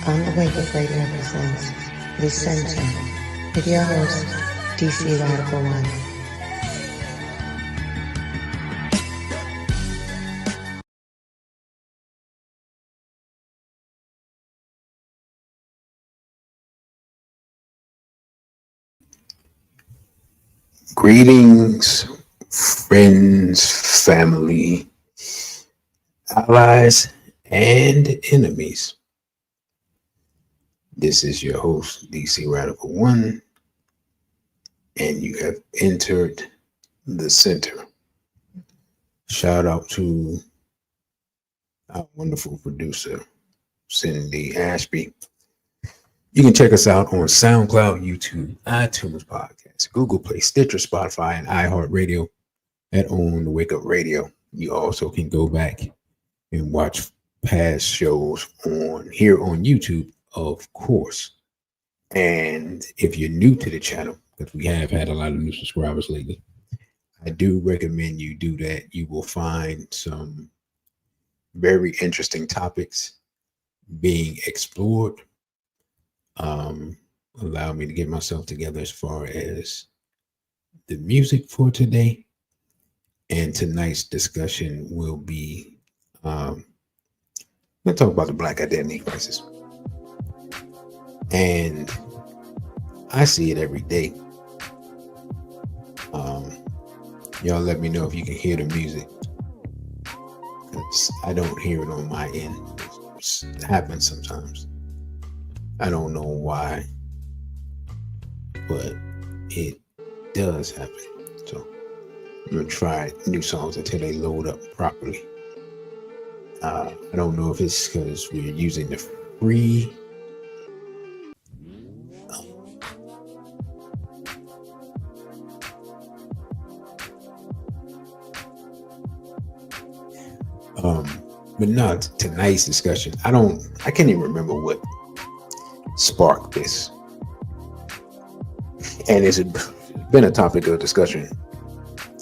On the Wake Up Radio presents The Center with your host, DC Radical One. Greetings, friends, family, allies, and enemies. This is your host, DC Radical One, and you have entered the center. Shout out to our wonderful producer, Cindy Ashby. You can check us out on SoundCloud, YouTube, iTunes Podcasts, Google Play, Stitcher, Spotify, and iHeartRadio at On the Wake Up Radio. You also can go back and watch past shows on YouTube, of course. And if you're new to the channel, because we have had a lot of new subscribers lately, I do recommend you do that. You will find some very interesting topics being explored. Allow me to get myself together as far as the music for today. And tonight's discussion will be, I'm going to talk about the Black identity crisis. And I see it every day. Y'all let me know if you can hear the music, because I don't hear it on my end. It happens sometimes. I don't know why, but it does happen. So I'm going to try new songs until they load up properly. I don't know if it's because we're using the free but no, tonight's discussion, I can't even remember what sparked this. And it's been a topic of discussion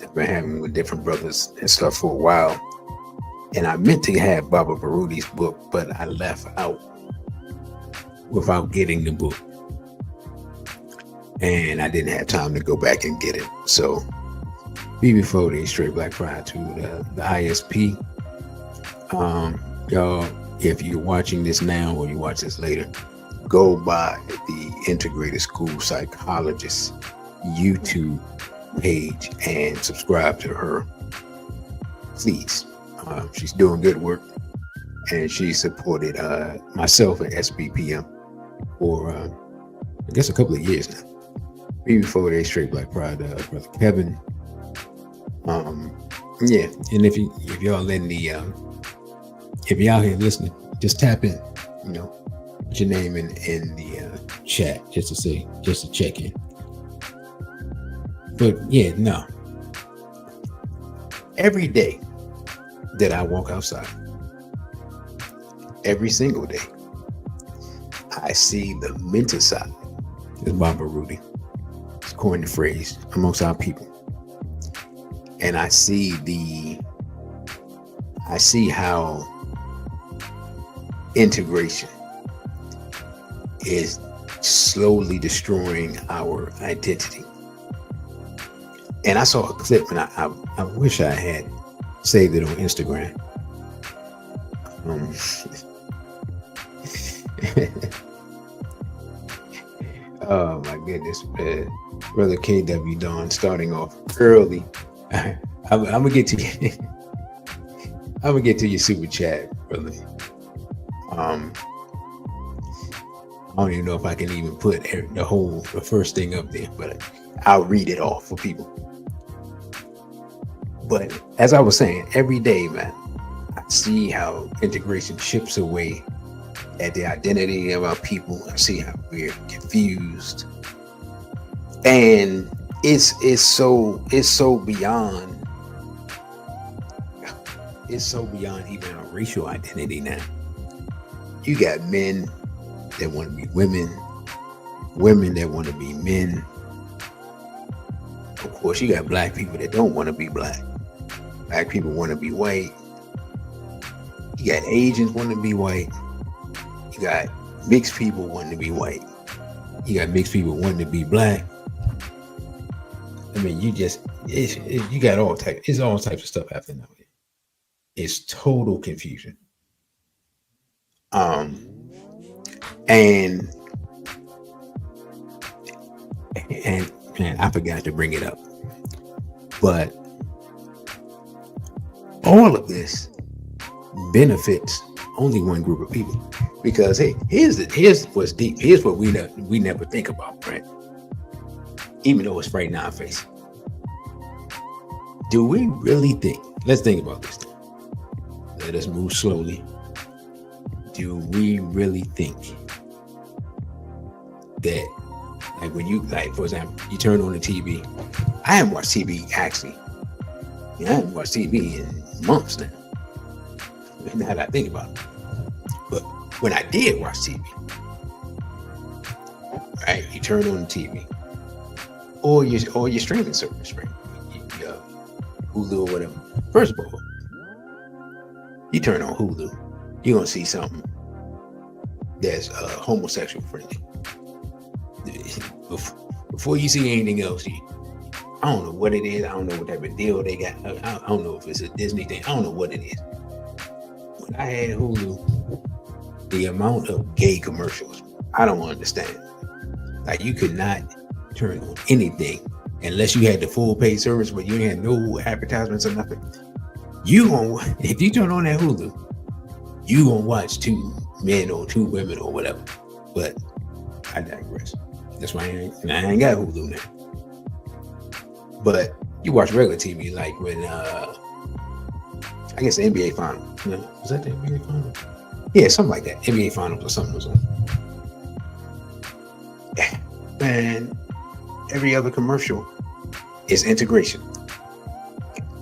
I've been having with different brothers and stuff for a while. And I meant to have Baba Baruti's book, but I left out without getting the book. And I didn't have time to go back and get it. So be before the Straight Black Pride to the ISP. Y'all, if you're watching this now or you watch this later, go by the Integrated School Psychologist YouTube page and subscribe to her, please. She's doing good work, and she supported myself at SBPM for I guess a couple of years now. Maybe before they Straight Black Pride, brother Kevin. Yeah, and if y'all letting the if you're out here listening, just tap in, put your name in the chat just to check in. But yeah, no. Every day that I walk outside, every single day, I see the mental side of Baba Rudy. It's coined the phrase amongst our people. And I see how integration is slowly destroying our identity. And I saw a clip, and I wish I had saved it on Instagram. Oh my goodness, man. Brother KW Don starting off early. I'm gonna get to you. I'm gonna get to your super chat, brother. I don't even know if I can even put the first thing up there, but I'll read it off for people. But as I was saying, every day, man, I see how integration chips away at the identity of our people. I see how we're confused, and it's so beyond even a racial identity now. You got men that want to be women that want to be men. Of course, you got black people that don't want to be black. Black people want to be white. You got Asians want to be white. You got mixed people wanting to be white. You got mixed people wanting to be black. I mean, you got all types. It's all types of stuff happening out here. It's total confusion. And I forgot to bring it up, but all of this benefits only one group of people, because hey, here's what's deep. Here's what we never think about, right? Even though it's right in our face. Do we really think? Let's think about this. Let us move slowly. Do we really think that, like, when you, like, for example, you turn on the TV? I haven't watched TV actually. I haven't watched TV in months now. Now that I think about it. But when I did watch TV, right? You turn on the TV, or your streaming service, right? Hulu or whatever. First of all, you turn on Hulu, you're gonna see something that's homosexual friendly. Before you see anything else, I don't know what it is. I don't know what type of deal they got. I don't know if it's a Disney thing. I don't know what it is. When I had Hulu, the amount of gay commercials, I don't understand. Like, you could not turn on anything unless you had the full paid service, but you had no advertisements or nothing. If you turn on that Hulu, you gonna watch two men or two women or whatever. But I digress. That's why I ain't got Hulu now. But you watch regular TV, like when I guess the NBA Finals. Was that the NBA Finals? Yeah, something like that. NBA Finals or something was on. And every other commercial is integration.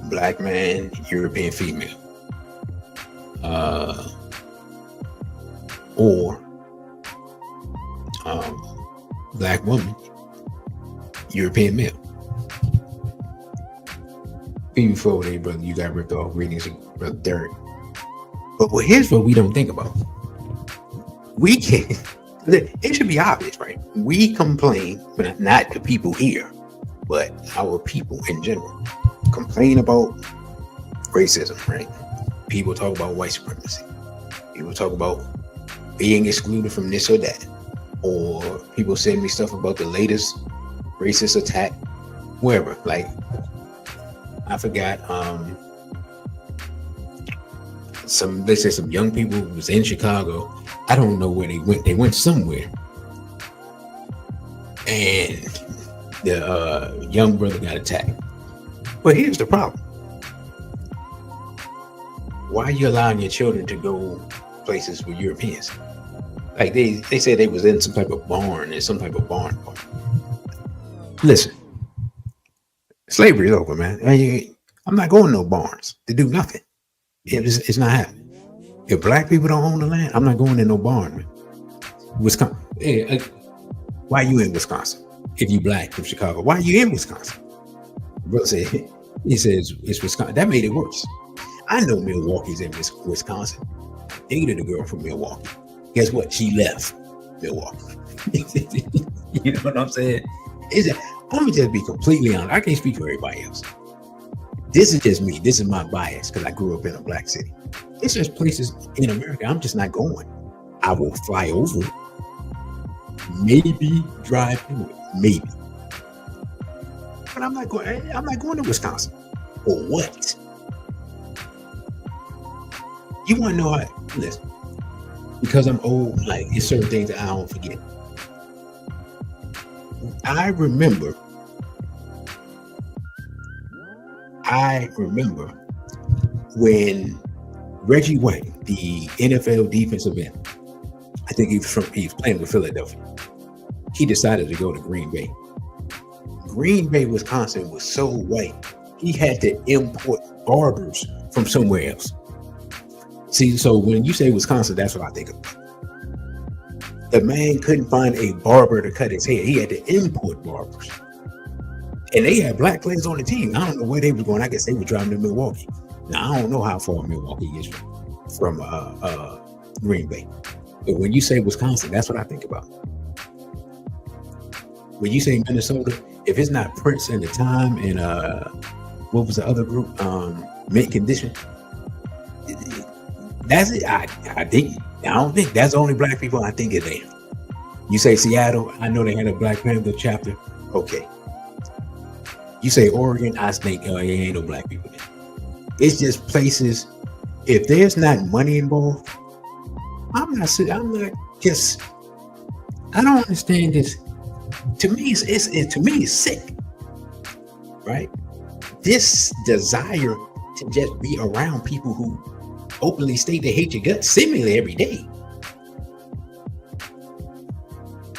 Black man, European female. Or black woman, European male. Before they, brother, you got ripped off. Greetings, brother Derek. But here's what we don't think about. We can. It should be obvious, right? We complain, but not the people here, but our people in general complain about racism, right? People talk about white supremacy. People talk about being excluded from this or that. Or people send me stuff about the latest racist attack, wherever. Like, I forgot, they said some young people was in Chicago. I don't know where they went. They went somewhere. And the young brother got attacked. But here's the problem. Why are you allowing your children to go places with Europeans? Like, they said they was in some type of barn and some type of barn party. Listen, slavery is over, man. I'm not going to no barns to do nothing. It's not happening. If black people don't own the land, I'm not going in no barn, man. Wisconsin. Why are you in Wisconsin? If you black from Chicago, why are you in Wisconsin? The brother said, he says it's Wisconsin. That made it worse. I know Milwaukee's in Wisconsin. I dated a girl from Milwaukee. Guess what? She left Milwaukee. You know what I'm saying? I'm gonna just be completely honest. I can't speak for everybody else. This is just me. This is my bias because I grew up in a black city. It's just places in America I'm just not going. I will fly over it. Maybe drive through it. Maybe. But I'm not going to Wisconsin. For what? You want to know how? Listen. Because I'm old, like, it's certain things that I don't forget. I remember when Reggie White, the NFL defensive end, I think he was playing with Philadelphia. He decided to go to Green Bay. Green Bay, Wisconsin was so white, he had to import barbers from somewhere else. See, so when you say Wisconsin, that's what I think of. The man couldn't find a barber to cut his hair. He had to import barbers. And they had black players on the team. I don't know where they were going. I guess they were driving to Milwaukee. Now, I don't know how far Milwaukee is from Green Bay. But when you say Wisconsin, that's what I think about. When you say Minnesota, if it's not Prince and the Time and what was the other group? Mint Condition. That's it. I don't think that's the only black people I think is there. You say Seattle, I know they had a Black Panther chapter. Okay. You say Oregon, I think there ain't no black people there. It's just places. If there's not money involved, I don't understand this. To me, it's sick, right? This desire to just be around people who openly state they hate your guts seemingly every day.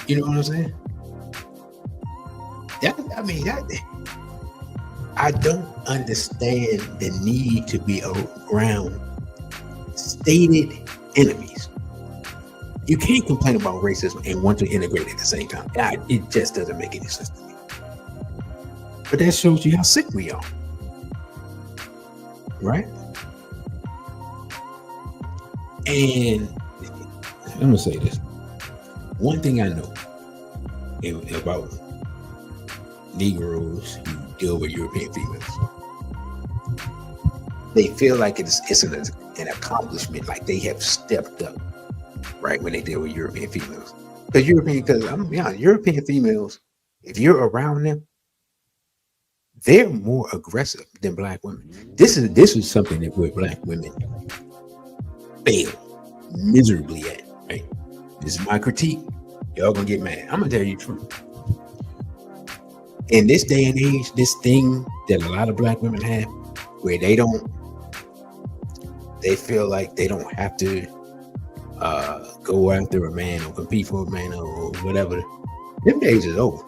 You know what I'm saying? I don't understand the need to be around stated enemies. You can't complain about racism and want to integrate at the same time. It just doesn't make any sense to me. But that shows you how sick we are. Right? And I'm going to say this. One thing I know about Negroes who deal with European females, they feel like it's an accomplishment, like they have stepped up, right, when they deal with European females. Because I'm gonna be honest, European females, if you're around them, they're more aggressive than black women. This is something that where black women fail miserably at, right? This is my critique. Y'all gonna get mad. I'm gonna tell you the truth. In this day and age, this thing that a lot of black women have, where they feel like they don't have to go after a man or compete for a man or whatever, them days is over.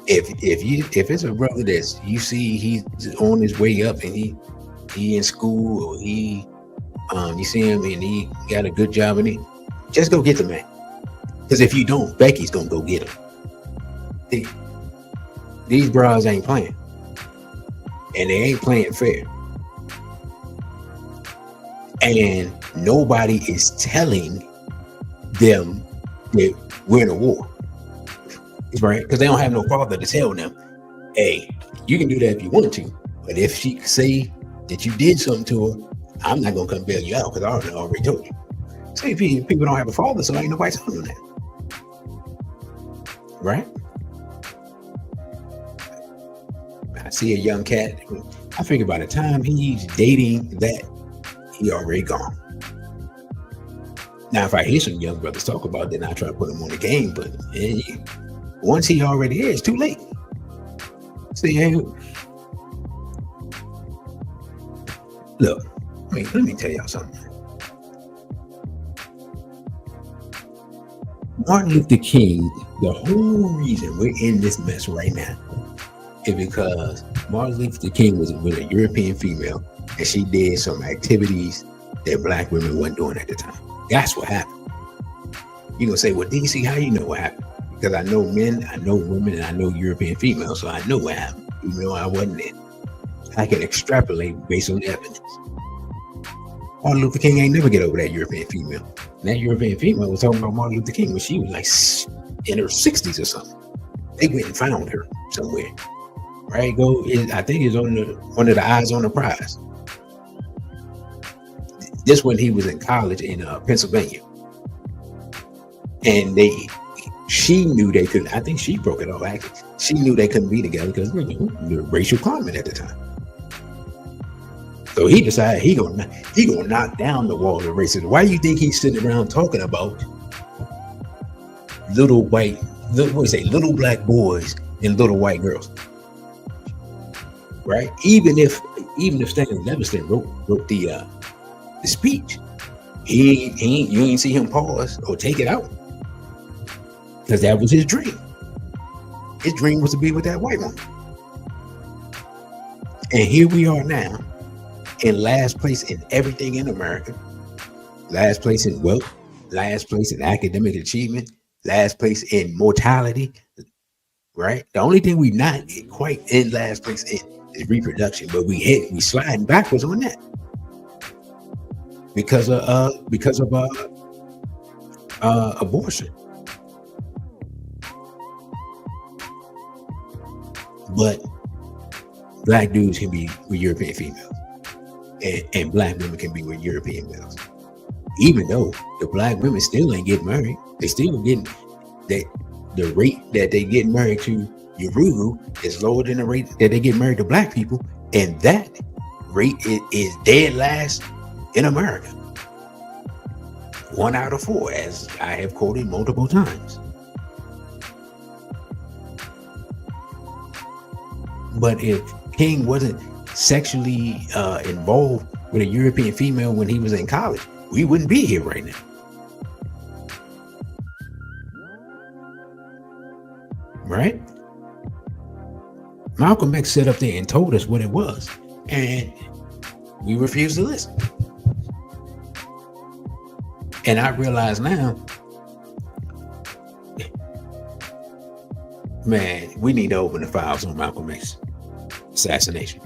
If it's a brother that you see he's on his way up and he in school, or you see him and he got a good job and just go get the man. Because if you don't, Becky's gonna go get him. These bras ain't playing, and they ain't playing fair. And nobody is telling them that we're in a war, right? Because they don't have no father to tell them, hey, you can do that if you wanted to, but if she say that you did something to her, I'm not gonna come bail you out because I already told you. See, people don't have a father, so ain't nobody telling them that, right? I see a young cat. I figure by the time he's dating that, he already gone. Now, if I hear some young brothers talk about it, then I try to put him on the game. But once he already here, it's too late. See, look, let me tell y'all something. Martin Luther King, the whole reason we're in this mess right now is because Martin Luther King was with a European female and she did some activities that black women weren't doing at the time. That's what happened. You're gonna say, well, DC, how you know what happened? Because I know men, I know women, and I know European females, so I know what happened, even though I wasn't there. I can extrapolate based on the evidence. Martin Luther King ain't never get over that European female. And that European female was talking about Martin Luther King when she was like in her 60s or something. They went and found her somewhere. Right? I think it's on one of the eyes on the prize. This when he was in college in Pennsylvania. And she knew they couldn't, I think she broke it off actually. She knew they couldn't be together because the racial climate at the time. So he decided he gonna knock down the wall of racism. Why do you think he's sitting around talking about little black boys and little white girls? Right? Even if Stanley Levinson wrote the speech, you ain't see him pause or take it out because that was his dream. His dream was to be with that white woman. And here we are now, in last place in everything in America, last place in wealth, last place in academic achievement, last place in mortality. Right? The only thing we not quite in last place in is reproduction, but we sliding backwards on that because of abortion. But black dudes can be with European females, and black women can be with European males. Even though the black women still ain't getting married, they still getting that. The rate that they get married to Yoruba is lower than the rate that they get married to black people, and that rate is dead last in America. 1 out of 4, as I have quoted multiple times. But if King wasn't sexually involved with a European female when he was in college, we wouldn't be here right now. Right? Malcolm X sat up there and told us what it was, and we refused to listen. And I realize now, man, we need to open the files on Malcolm X assassination,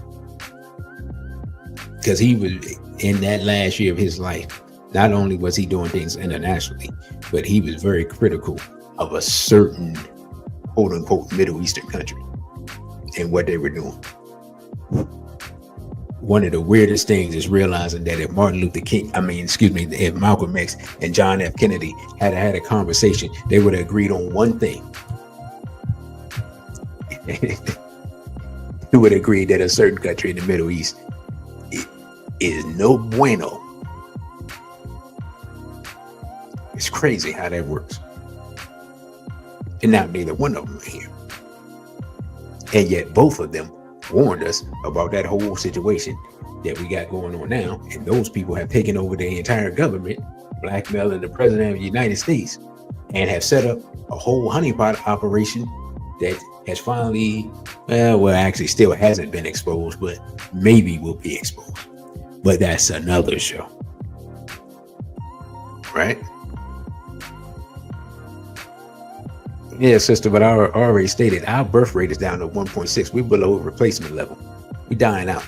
because he was in that last year of his life. Not only was he doing things internationally, but he was very critical of a certain quote unquote Middle Eastern country and what they were doing. One of the weirdest things is realizing that if if Malcolm X and John F. Kennedy had had a conversation, they would have agreed on one thing. They would agree that a certain country in the Middle East is no bueno. It's crazy how that works. And now neither one of them are here. And yet both of them warned us about that whole situation that we got going on now. And those people have taken over the entire government, blackmailing the president of the United States, and have set up a whole honeypot operation that has finally, actually still hasn't been exposed, but maybe will be exposed. But that's another show. Right? Yeah, sister, but I already stated our birth rate is down to 1.6. We're below replacement level. We're dying out.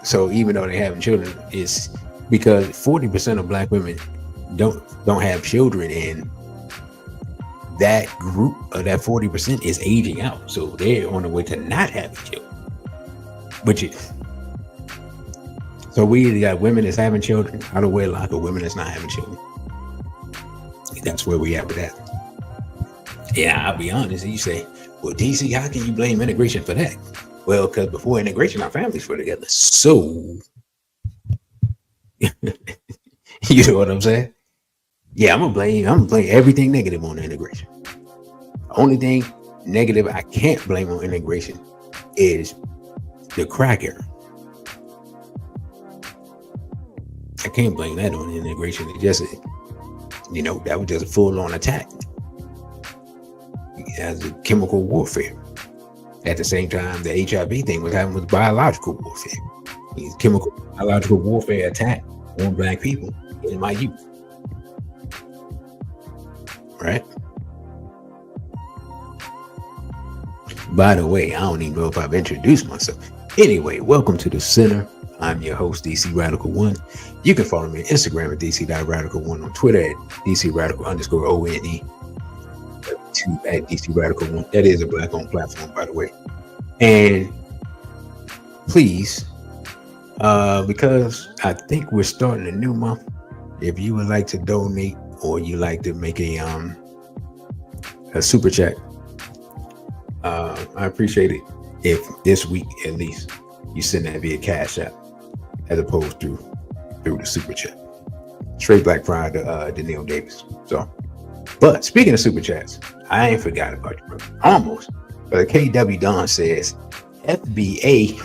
So even though they're having children, it's because 40% of black women don't have children, and that group of that 40% is aging out. So they're on the way to not having children. So we either got women that's having children out of wedlock or women that's not having children. That's where we at with that. Yeah, I'll be honest. You say, well, DC, how can you blame integration for that? Well, because before integration, our families were together. So, you know what I'm saying? Yeah, I'm gonna blame everything negative on integration. The only thing negative I can't blame on integration is the crack era. I can't blame that on integration. It just, that was just a full-on attack as a chemical warfare. At the same time, the HIV thing was happening with biological warfare. Chemical biological warfare attack on black people in my youth. Right? By the way, I don't even know if I've introduced myself. Anyway, welcome to the Center. I'm your host, DC Radical 1. You can follow me on Instagram at DC.Radical1, on Twitter at DC_Radical_ONE, at DC Radical 1. That is a black-owned platform, by the way. And please, because I think we're starting a new month, if you would like to donate or you like to make a super chat, I appreciate it if this week at least you send that via Cash App as opposed to through the super chat. Straight Black Pride to Neil Davis. So, but speaking of super chats, I ain't forgot about you, bro. Almost. But KW Don says FBA.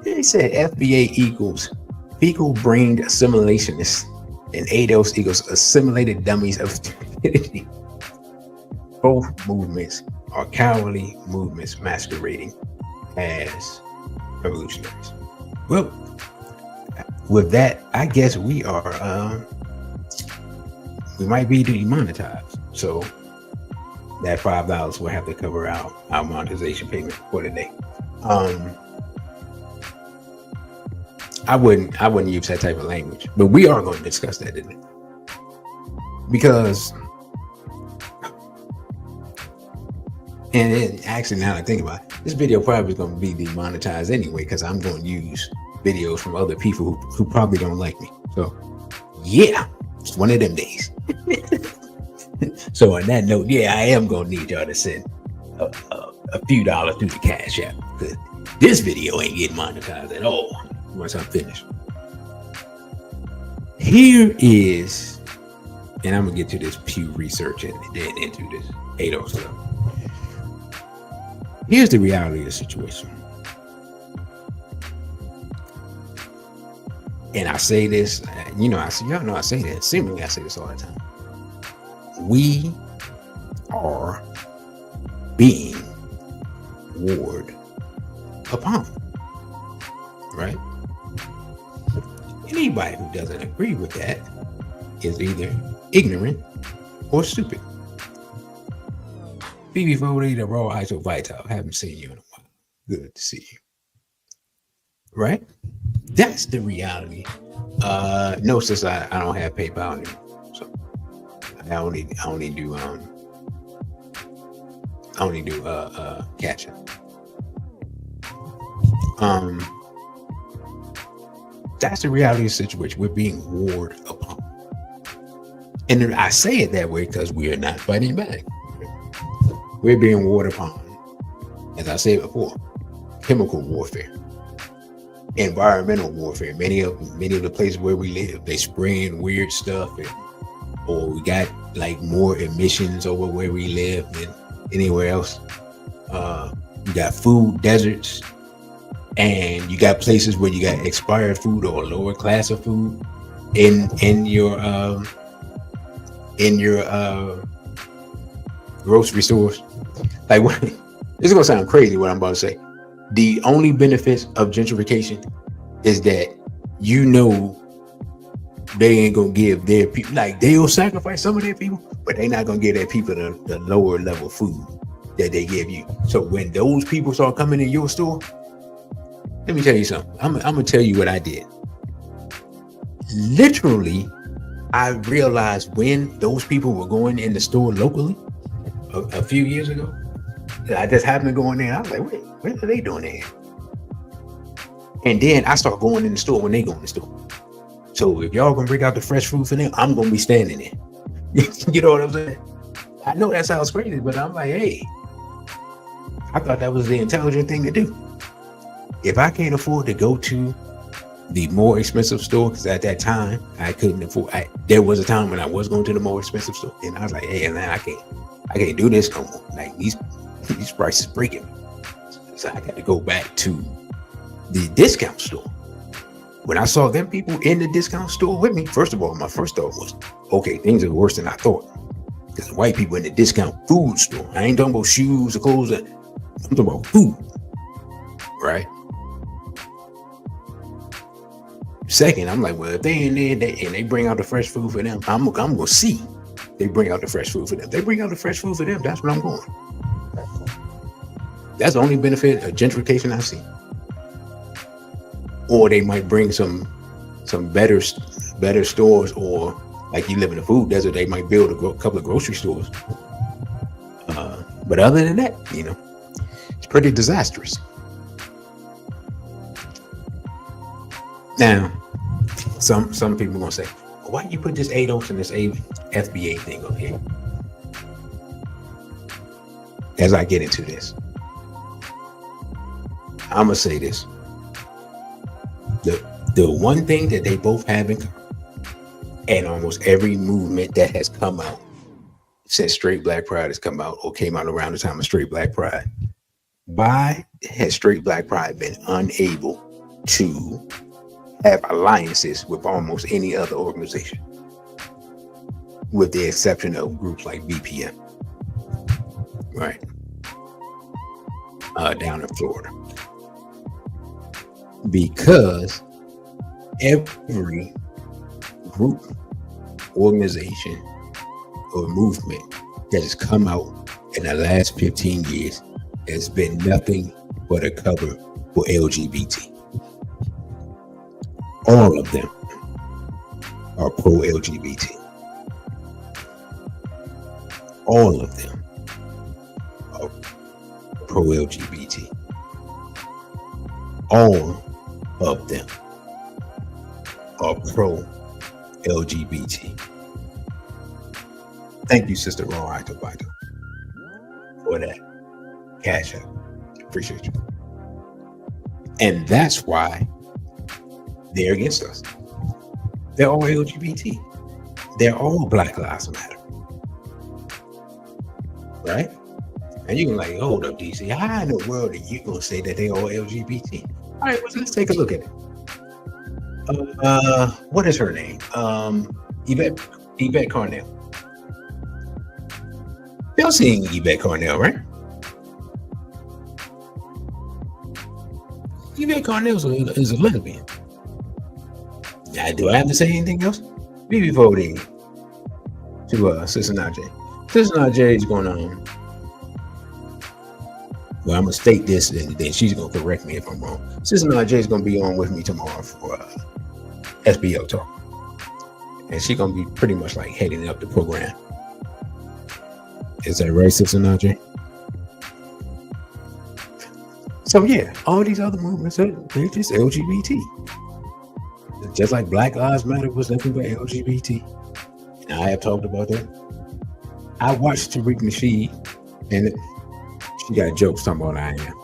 He said FBA equals fecal brain assimilationists, and ADOS equals assimilated dummies of stupidity. Both movements are cowardly movements masquerading as revolutionaries. Well, with that, I guess we might be demonetized. So that $5 will have to cover our monetization payment for the day. I wouldn't use that type of language, but we are going to discuss that, isn't it? Because, and actually, now that I think about it, this video probably is going to be demonetized anyway, because I'm going to use videos from other people who probably don't like me. So, yeah, it's one of them days. So on that note, yeah, I am going to need y'all to send a few dollars through the Cash App, because this video ain't getting monetized at all once I'm finished. Here is, and I'm gonna get to this Pew research and then into this ADO stuff. Here's the reality of the situation. And I say this, y'all know I say that. Seemingly I say this all the time. We are being warred upon, right? Anybody who doesn't agree with that is either ignorant or stupid. Phoebe Foley, the Raw Iso Vital. I haven't seen you in a while. Good to see you. Right? That's the reality. No, since I don't have PayPal anymore, so I only do Cash App. That's the reality of the situation. We're being warred upon. And I say it that way because we are not fighting back. We're being warred upon. As I said before, chemical warfare, environmental warfare. Many of the places where we live, they spraying weird stuff, or we got like more emissions over where we live than anywhere else. You got food deserts. And you got places where you got expired food or a lower class of food in your grocery stores. Like, what? This is gonna sound crazy what I'm about to say. The only benefits of gentrification is that they ain't gonna give their people, like, they'll sacrifice some of their people, but they're not gonna give their people the lower level food that they give you. So when those people start coming in your store, let me tell you something. I'm gonna tell you what I did. Literally, I realized when those people were going in the store locally a few years ago. I just happened to go in there. And I was like, wait, what are they doing there? And then I start going in the store when they go in the store. So if y'all gonna bring out the fresh food for them, I'm gonna be standing there. You know what I'm saying? I know that sounds crazy, but I'm like, hey, I thought that was the intelligent thing to do. If I can't afford to go to the more expensive store, because at that time I couldn't afford. There was a time when I was going to the more expensive store, and I was like, "Hey, man, I can't do this no more. Like these prices breaking me." So I got to go back to the discount store. When I saw them people in the discount store with me, first of all, my first thought was, "Okay, things are worse than I thought." Because the white people in the discount food store. I ain't talking about shoes or clothes. I'm talking about food, right? Second, I'm like, well, if they in there and they bring out the fresh food for them, I'm gonna see they bring out the fresh food for them. They bring out the fresh food for them. That's where I'm going. That's the only benefit of gentrification I see. Or they might bring some better stores, or like you live in a food desert, they might build a couple of grocery stores. But other than that, it's pretty disastrous. Now, some people are gonna say, why you put this ADOS and this FBA thing up here? As I get into this, I'm gonna say this. The one thing that they both have in common, and almost every movement that has come out since Straight Black Pride has come out, or came out around the time of Straight Black Pride, why has Straight Black Pride been unable to have alliances with almost any other organization, with the exception of groups like BPM, right? Down in Florida. Because every group, organization, or movement that has come out in the last 15 years has been nothing but a cover for LGBT. All of them are pro-LGBT. All of them are pro-LGBT. All of them are pro-LGBT. Thank you, Sister Ron Itobato, for that cash out. Appreciate you. And that's why they're against us. They're all LGBT. They're all Black Lives Matter. Right? And you can like, hold up, DC. How in the world are you gonna say that they all LGBT? All right, well, let's take a look at it. What is her name? Yvette Carnell. Y'all seen Yvette Carnell, right? Yvette Carnell is a lesbian. Now, do I have to say anything else? Before we to Sister Najee. Sister Najee is going on. Well, I'm gonna state this, and then she's gonna correct me if I'm wrong. Sister Najee is gonna be on with me tomorrow for SBO talk, and she's gonna be pretty much like heading up the program. Is that right, Sister Najee? So yeah, all these other movements they're just LGBT. Just like Black Lives Matter was nothing but LGBT. And I have talked about that. I watched Tariq Nasheed, and she got jokes talking about I am.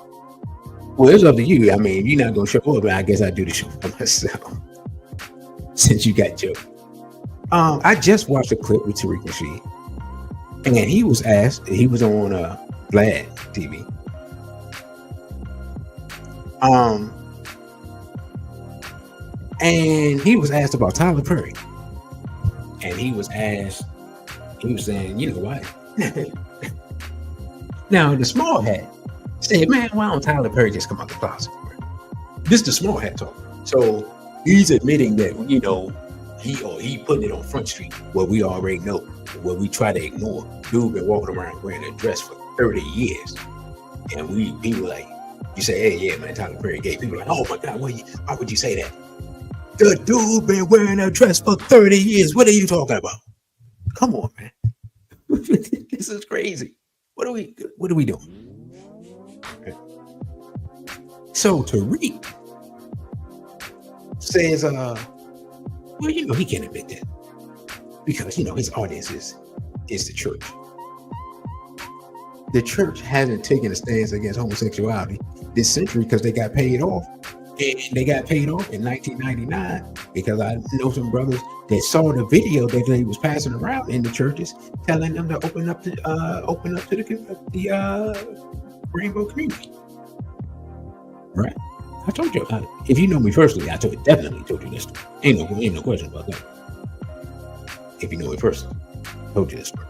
Well, it's up to you. I mean, you're not gonna show up, but I guess I do the show for myself. Since you got jokes. I just watched a clip with Tariq Nasheed. And he was asked, he was on Vlad TV. And he was asked about Tyler Perry. And he was saying, you know what? Now, the small hat said, man, why don't Tyler Perry just come out the closet? This is the small hat talk. So he's admitting that, you know, he putting it on Front Street, where we already know, where we try to ignore. Dude been walking around wearing a dress for 30 years. And people like, you say, hey, yeah, man, Tyler Perry gay. People are like, oh my God, why would you say that? The dude been wearing a dress for 30 years. What are you talking about? Come on, man. This is crazy. What are we doing? Okay. So Tariq says, well, you know, he can't admit that because, you know, his audience is the church. The church hasn't taken a stance against homosexuality this century because they got paid off. And they got paid off in 1999 because I know some brothers that saw the video that they was passing around in the churches, telling them to open up to the rainbow community. Right? I told you. If you know me personally, definitely told you this story. Ain't no question about that. If you know me personally, I told you this story.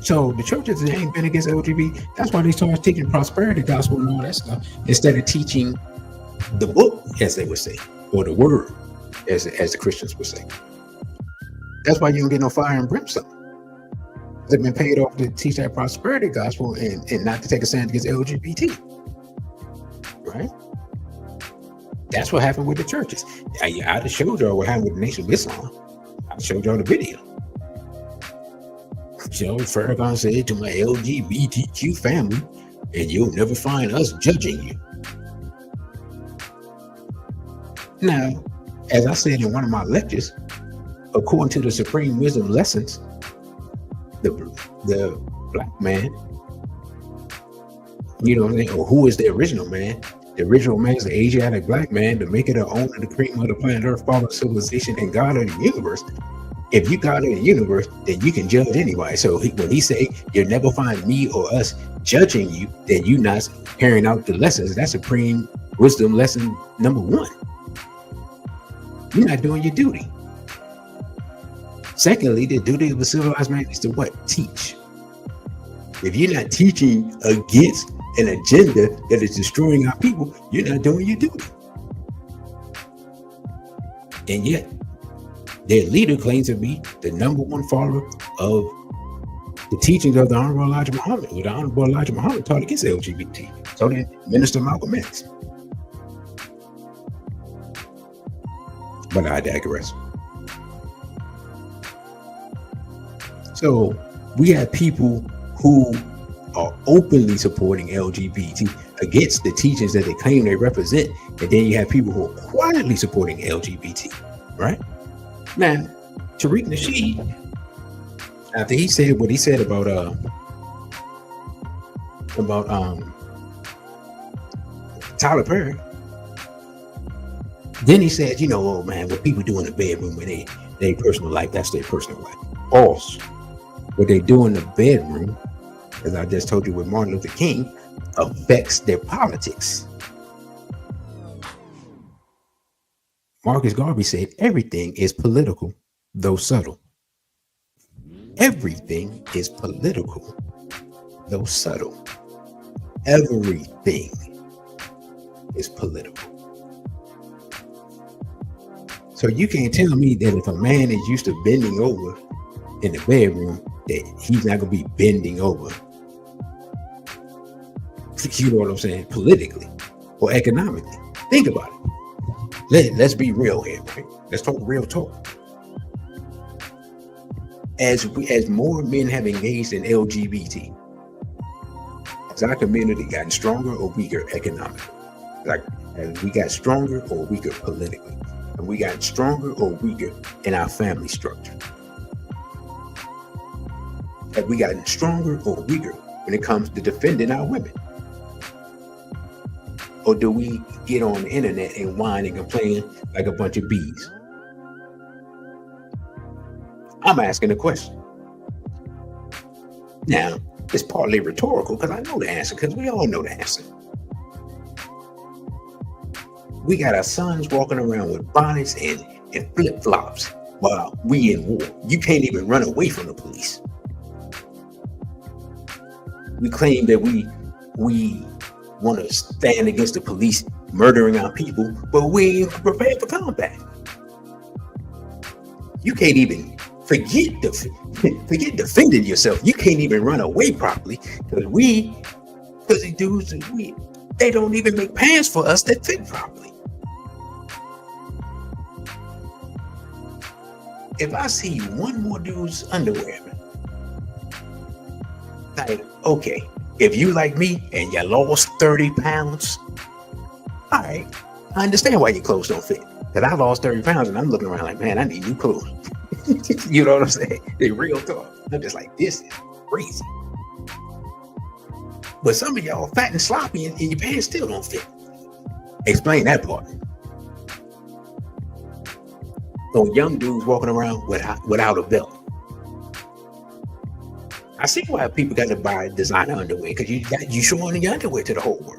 So the churches ain't been against LGBT. That's why they started teaching prosperity gospel and all that stuff instead of teaching the book, as they would say, or the word, as the Christians would say. That's why you don't get no fire and brimstone. They've been paid off to teach that prosperity gospel and not to take a stand against LGBT. Right? That's what happened with the churches. I just showed y'all what happened with the Nation of Islam. I showed y'all the video. So Farrakhan said to my LGBTQ family, and you'll never find us judging you. Now, as I said in one of my lectures, according to the Supreme Wisdom Lessons, the black man, you know what I'm saying, or who is the original man? The original man is the Asiatic black man, the maker, the owner, the cream of the planet Earth, father of civilization, and God of the universe. If you God of the universe, then you can judge anybody. So when he say you'll never find me or us judging you, then you not carrying out the lessons. That's Supreme Wisdom Lesson number 1. You're not doing your duty. Secondly, the duty of a civilized man is to what? Teach. If you're not teaching against an agenda that is destroying our people, you're not doing your duty. And yet, their leader claims to be the number 1 follower of the teachings of the Honorable Elijah Muhammad. Well, the Honorable Elijah Muhammad taught against LGBT. So did Minister Malcolm X. But I digress. So we have people who are openly supporting LGBT against the teachings that they claim they represent, and then you have people who are quietly supporting LGBT, right? Now, Tariq Nasheed, after he said what he said about Tyler Perry, then he said, oh man, what people do in the bedroom when they personal life, that's their personal life. False. What they do in the bedroom, as I just told you with Martin Luther King, affects their politics. Marcus Garvey said everything is political, though subtle. Everything is political, though subtle. Everything is political. So you can't tell me that if a man is used to bending over in the bedroom, that he's not going to be bending over. You know what I'm saying? Politically or economically. Think about it. Let's be real here, right? Let's talk real talk. As more men have engaged in LGBT, has our community gotten stronger or weaker economically? Like, as we got stronger or weaker politically? And we got stronger or weaker in our family structure? Have we gotten stronger or weaker when it comes to defending our women? Or do we get on the internet and whine and complain like a bunch of bees? I'm asking a question. Now, it's partly rhetorical because I know the answer, because we all know the answer. We got our sons walking around with bonnets and flip-flops while we in war. You can't even run away from the police. We claim that we want to stand against the police murdering our people, but we ain't prepared for combat. You can't even forget defending yourself. You can't even run away properly because the dudes, they don't even make pants for us that fit properly. If I see one more dude's underwear, like, okay, if you like me and you lost 30 pounds, all right, I understand why your clothes don't fit. Because I lost 30 pounds and I'm looking around like, man, I need new clothes. You know what I'm saying? They real talk. I'm just like, this is crazy. But some of y'all fat and sloppy and your pants still don't fit. Explain that part. So young dudes walking around without a belt. I see why people got to buy designer underwear, because you showing your underwear to the whole world.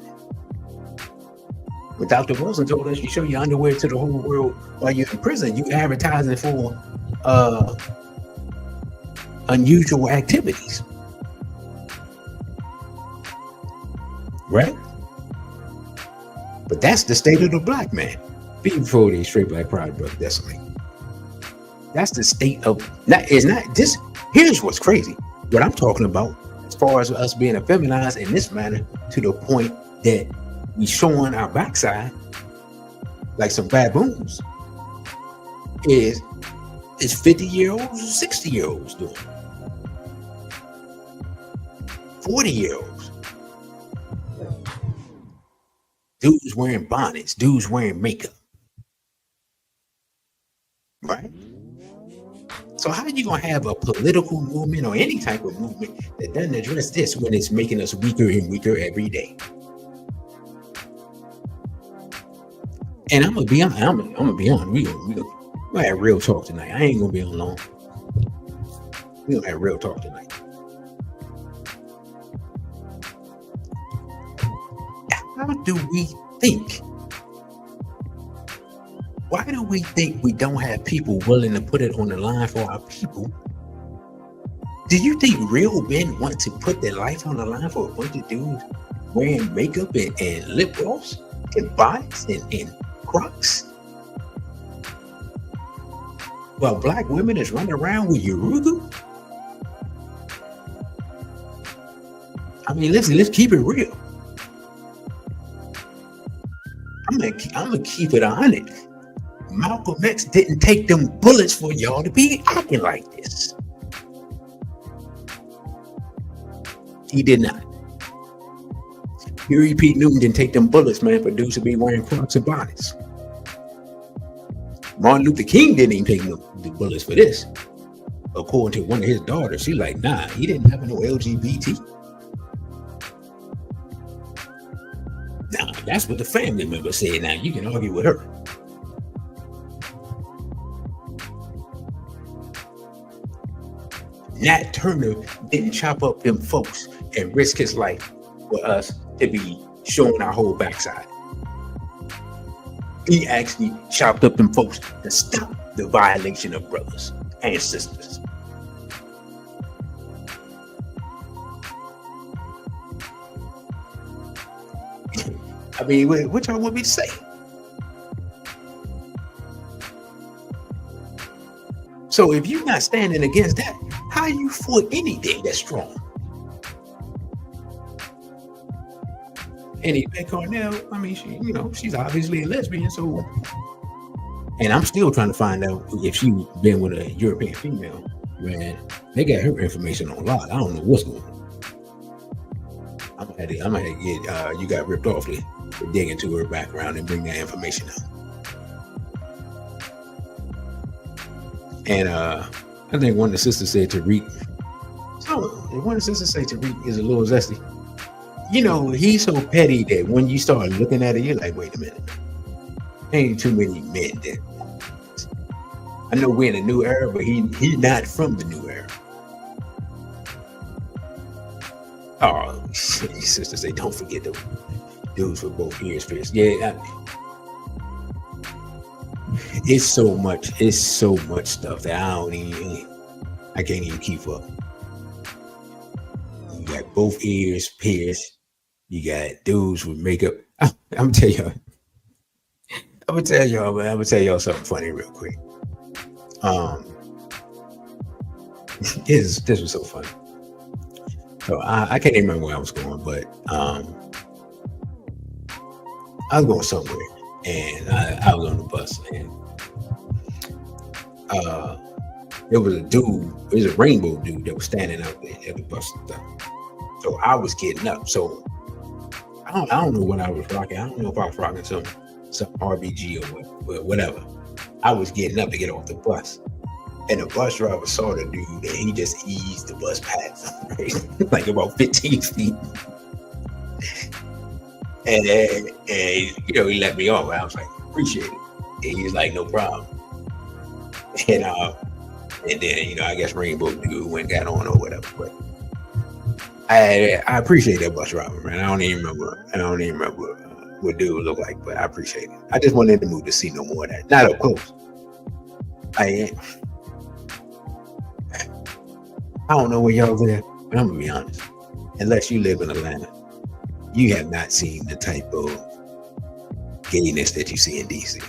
But Dr. Wilson told us you show your underwear to the whole world while you're in prison. You advertising for unusual activities, right? But that's the state of the black man. Before the straight black pride brother decimate. That's the state of it's not this. Here's what's crazy. What I'm talking about, as far as us being effeminized in this manner, to the point that we showing our backside like some baboons, is 50-year-olds, 60-year-olds doing, 40-year-olds, dudes wearing bonnets, dudes wearing makeup, right? So how are you gonna have a political movement or any type of movement that doesn't address this when it's making us weaker and weaker every day? And I'm gonna be honest. I'm gonna be honest. We gonna have real talk tonight. I ain't gonna be on long. We gonna have real talk tonight. How do we think? Why do we think we don't have people willing to put it on the line for our people? Do you think real men want to put their life on the line for a bunch of dudes wearing makeup and lip gloss and bonnets and Crocs? While black women is running around with Urugu? I mean, let's keep it real. I'm gonna keep it 100. Malcolm X didn't take them bullets for y'all to be acting like this. He did not. Huey P. Newton didn't take them bullets, man, for dudes to be wearing Crocs and bonnets. Martin Luther King didn't even take the bullets for this. According to one of his daughters, she's like, nah, he didn't have no LGBT. Now, that's what the family member said. Now, you can argue with her. Nat Turner didn't chop up them folks and risk his life for us to be showing our whole backside. He actually chopped up them folks to stop the violation of brothers and sisters. I mean, what y'all want me to say? So if you're not standing against that, how you for anything that's strong? And Cornell, I mean, she's obviously a lesbian, so. And I'm still trying to find out if she been with a European female. Man, they got her information on lock. I don't know what's going on. I'm gonna have to get You Got Ripped Off to dig into her background and bring that information out. And I think one of the sisters said Tariq. One of the sisters said Tariq is a little zesty. He's so petty that when you start looking at it, you're like, wait a minute. Ain't too many men that. I know we're in a new era, but he's not from the new era. Oh, shit, your sister say, don't forget the dudes with both ears pierced. Yeah, it's so much stuff that I can't even keep up. You got both ears pierced. You got dudes with makeup. I'm gonna tell y'all something funny real quick. This was so funny. So I can't even remember where I was going, but I was going somewhere, and I was on the bus, and there was a rainbow dude that was standing out there at the bus stop. So I was getting up. So I don't know what I was rocking. I don't know if I was rocking some RBG or whatever. I was getting up to get off the bus. And the bus driver saw the dude and he just eased the bus past him, right? Like about 15 feet. And he let me off. I was like, appreciate it. And he was like, no problem. And then, I guess Rainbow dude went got on or whatever. But I appreciate that bus driver, man. I don't even remember what dude looked like, but I appreciate it. I just wanted to move to see no more of that. Not up close. I don't know where y'all live, but I'm gonna be honest. Unless you live in Atlanta, you have not seen the type of gayness that you see in DC.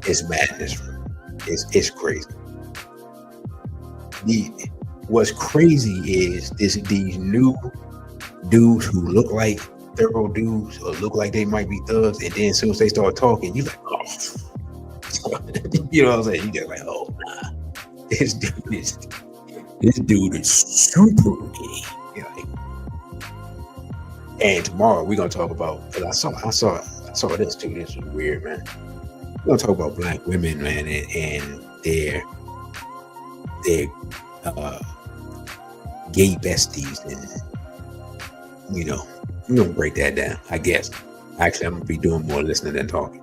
It's madness. It's crazy. What's crazy is these new dudes who look like thorough dudes or look like they might be thugs, and then as soon as they start talking, you like, oh. You know what I'm saying? You just like, oh nah. This dude is super gay. And tomorrow we're gonna talk about, because I saw this too. This was weird, man. We're gonna talk about Black women, man, and their gay besties, and we're gonna break that down, I guess. Actually, I'm gonna be doing more listening than talking.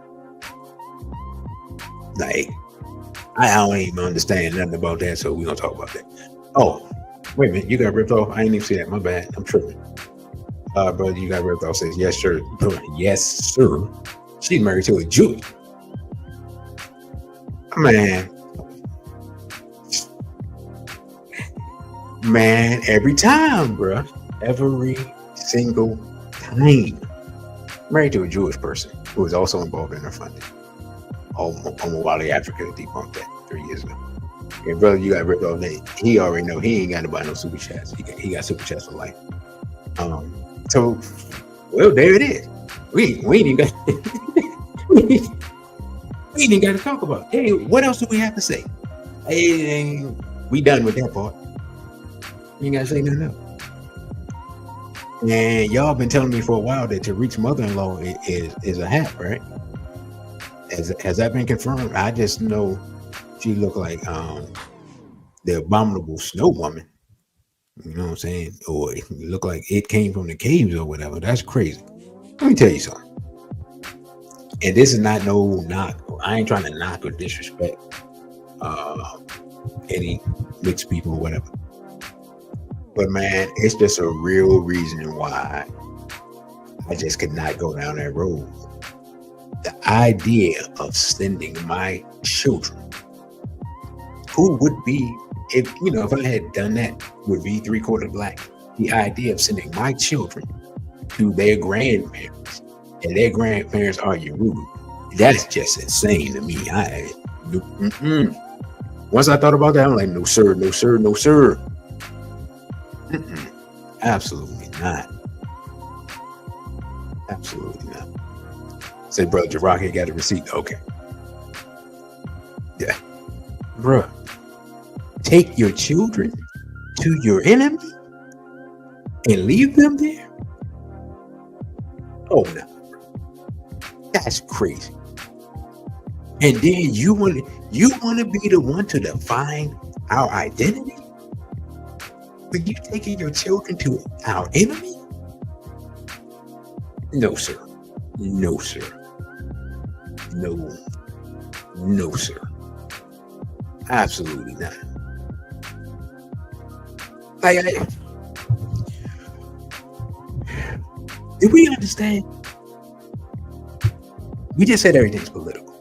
Like, I don't even understand nothing about that, so we're gonna talk about that. Oh, wait a minute, you got ripped off? I didn't even see that. My bad. I'm tripping. Brother, you got ripped off says, yes, sir. Yes, sir. She's married to a Jew. Man, every time, bro. Every single time. Married to a Jewish person who was also involved in her funding. Wally Africa debunked that 3 years ago. And brother, you got ripped off. He already know he ain't got to buy no super chats. He got super chats for life. So, well, there it is. We ain't even got We ain't even got to talk about it. Hey, what else do we have to say? Hey, we done with that part. You ain't got to say nothing else. And y'all been telling me for a while that Tariq's mother-in-law is a hat, right? Has that been confirmed? I just know she looked like the abominable snow woman. You know what I'm saying? Or it looked like it came from the caves or whatever. That's crazy. Let me tell you something. And this is not no knock. I ain't trying to knock or disrespect any mixed people or whatever. But man, it's just a real reason why I just could not go down that road. The idea of sending my children, who would be, if I had done that, would be 3/4 black. The idea of sending my children to their grandparents, and their grandparents are Yoruba, that's just insane to me. Once I thought about that, I'm like, no sir, no sir, no sir. Absolutely not. Absolutely not. Say, brother Jiraki got a receipt. Okay. Yeah. Bruh, take your children to your enemy and leave them there? Oh no. That's crazy. And then you want to be the one to define our identity? But you taking your children to our enemy? No, sir. No, sir. No, sir. Absolutely not. Do we understand? We just said everything's political.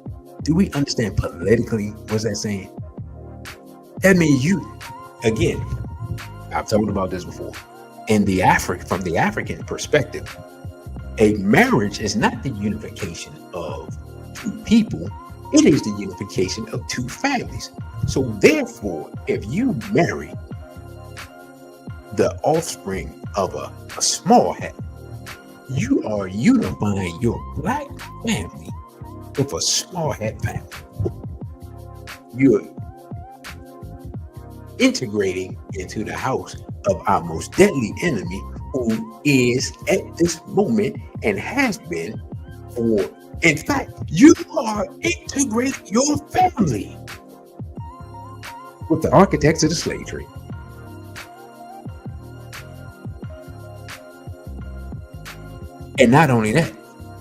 Do we understand politically what's that saying? That means again, I've talked about this before. From the African perspective, a marriage is not the unification of two people, it is the unification of two families. So therefore, if you marry the offspring of a small hat, you are unifying your black family with a small hat family. You're integrating into the house of our most deadly enemy, who is at this moment and has been for, in fact, you are integrating your family with the architects of the slave trade. And not only that,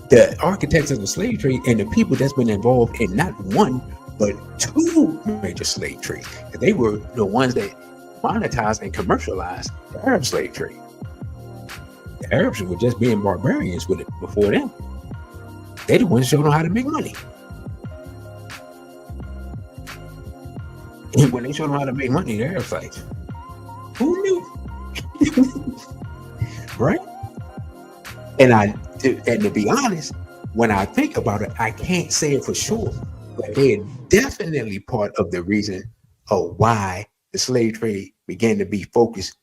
the architects of the slave trade and the people that's been involved in not one, but two major slave trades. They were the ones that monetized and commercialized the Arab slave trade. The Arabs were just being barbarians with it before them. They the ones showing them how to make money. And when they showed them how to make money, the Arabs like, who knew? Right? And to be honest, when I think about it, I can't say it for sure, but they're definitely part of the reason of why the slave trade began to be focused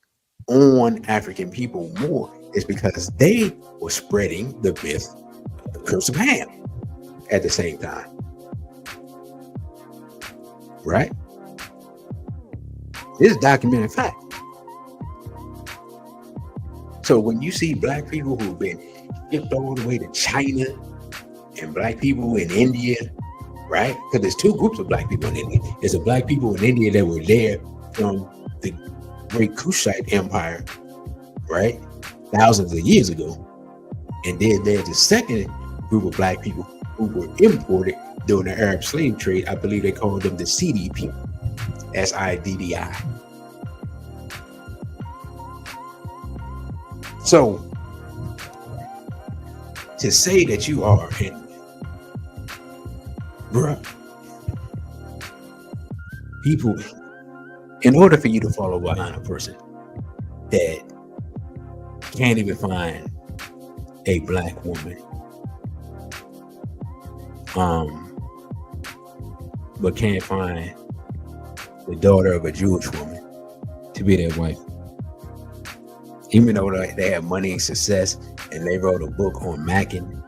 on African people more, is because they were spreading the myth of the curse of Ham at the same time. Right? This is documented fact. So when you see black people who've been shipped all the way to China and black people in India, right? Because there's two groups of black people in India. There's the black people in India that were there from the great Kushite Empire, right? Thousands of years ago. And then there's the second group of black people who were imported during the Arab slave trade. I believe they called them the CDP, SIDDI. So to say that you are people, in order for you to follow behind a person that can't even find a black woman, but can't find the daughter of a Jewish woman to be their wife, even though they have money and success, and they wrote a book on Mackin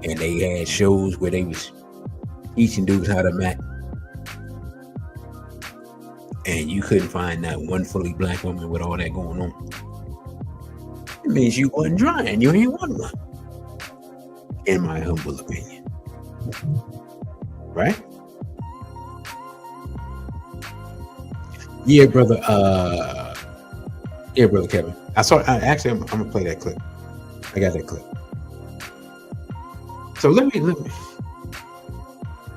and they had shows where they was teaching dudes how to mat, and you couldn't find that one fully black woman with all that going on. It means you wasn't trying. You ain't one, in my humble opinion. Right? Yeah, brother. Yeah, brother Kevin. Actually, I'm gonna play that clip. I got that clip. So let me.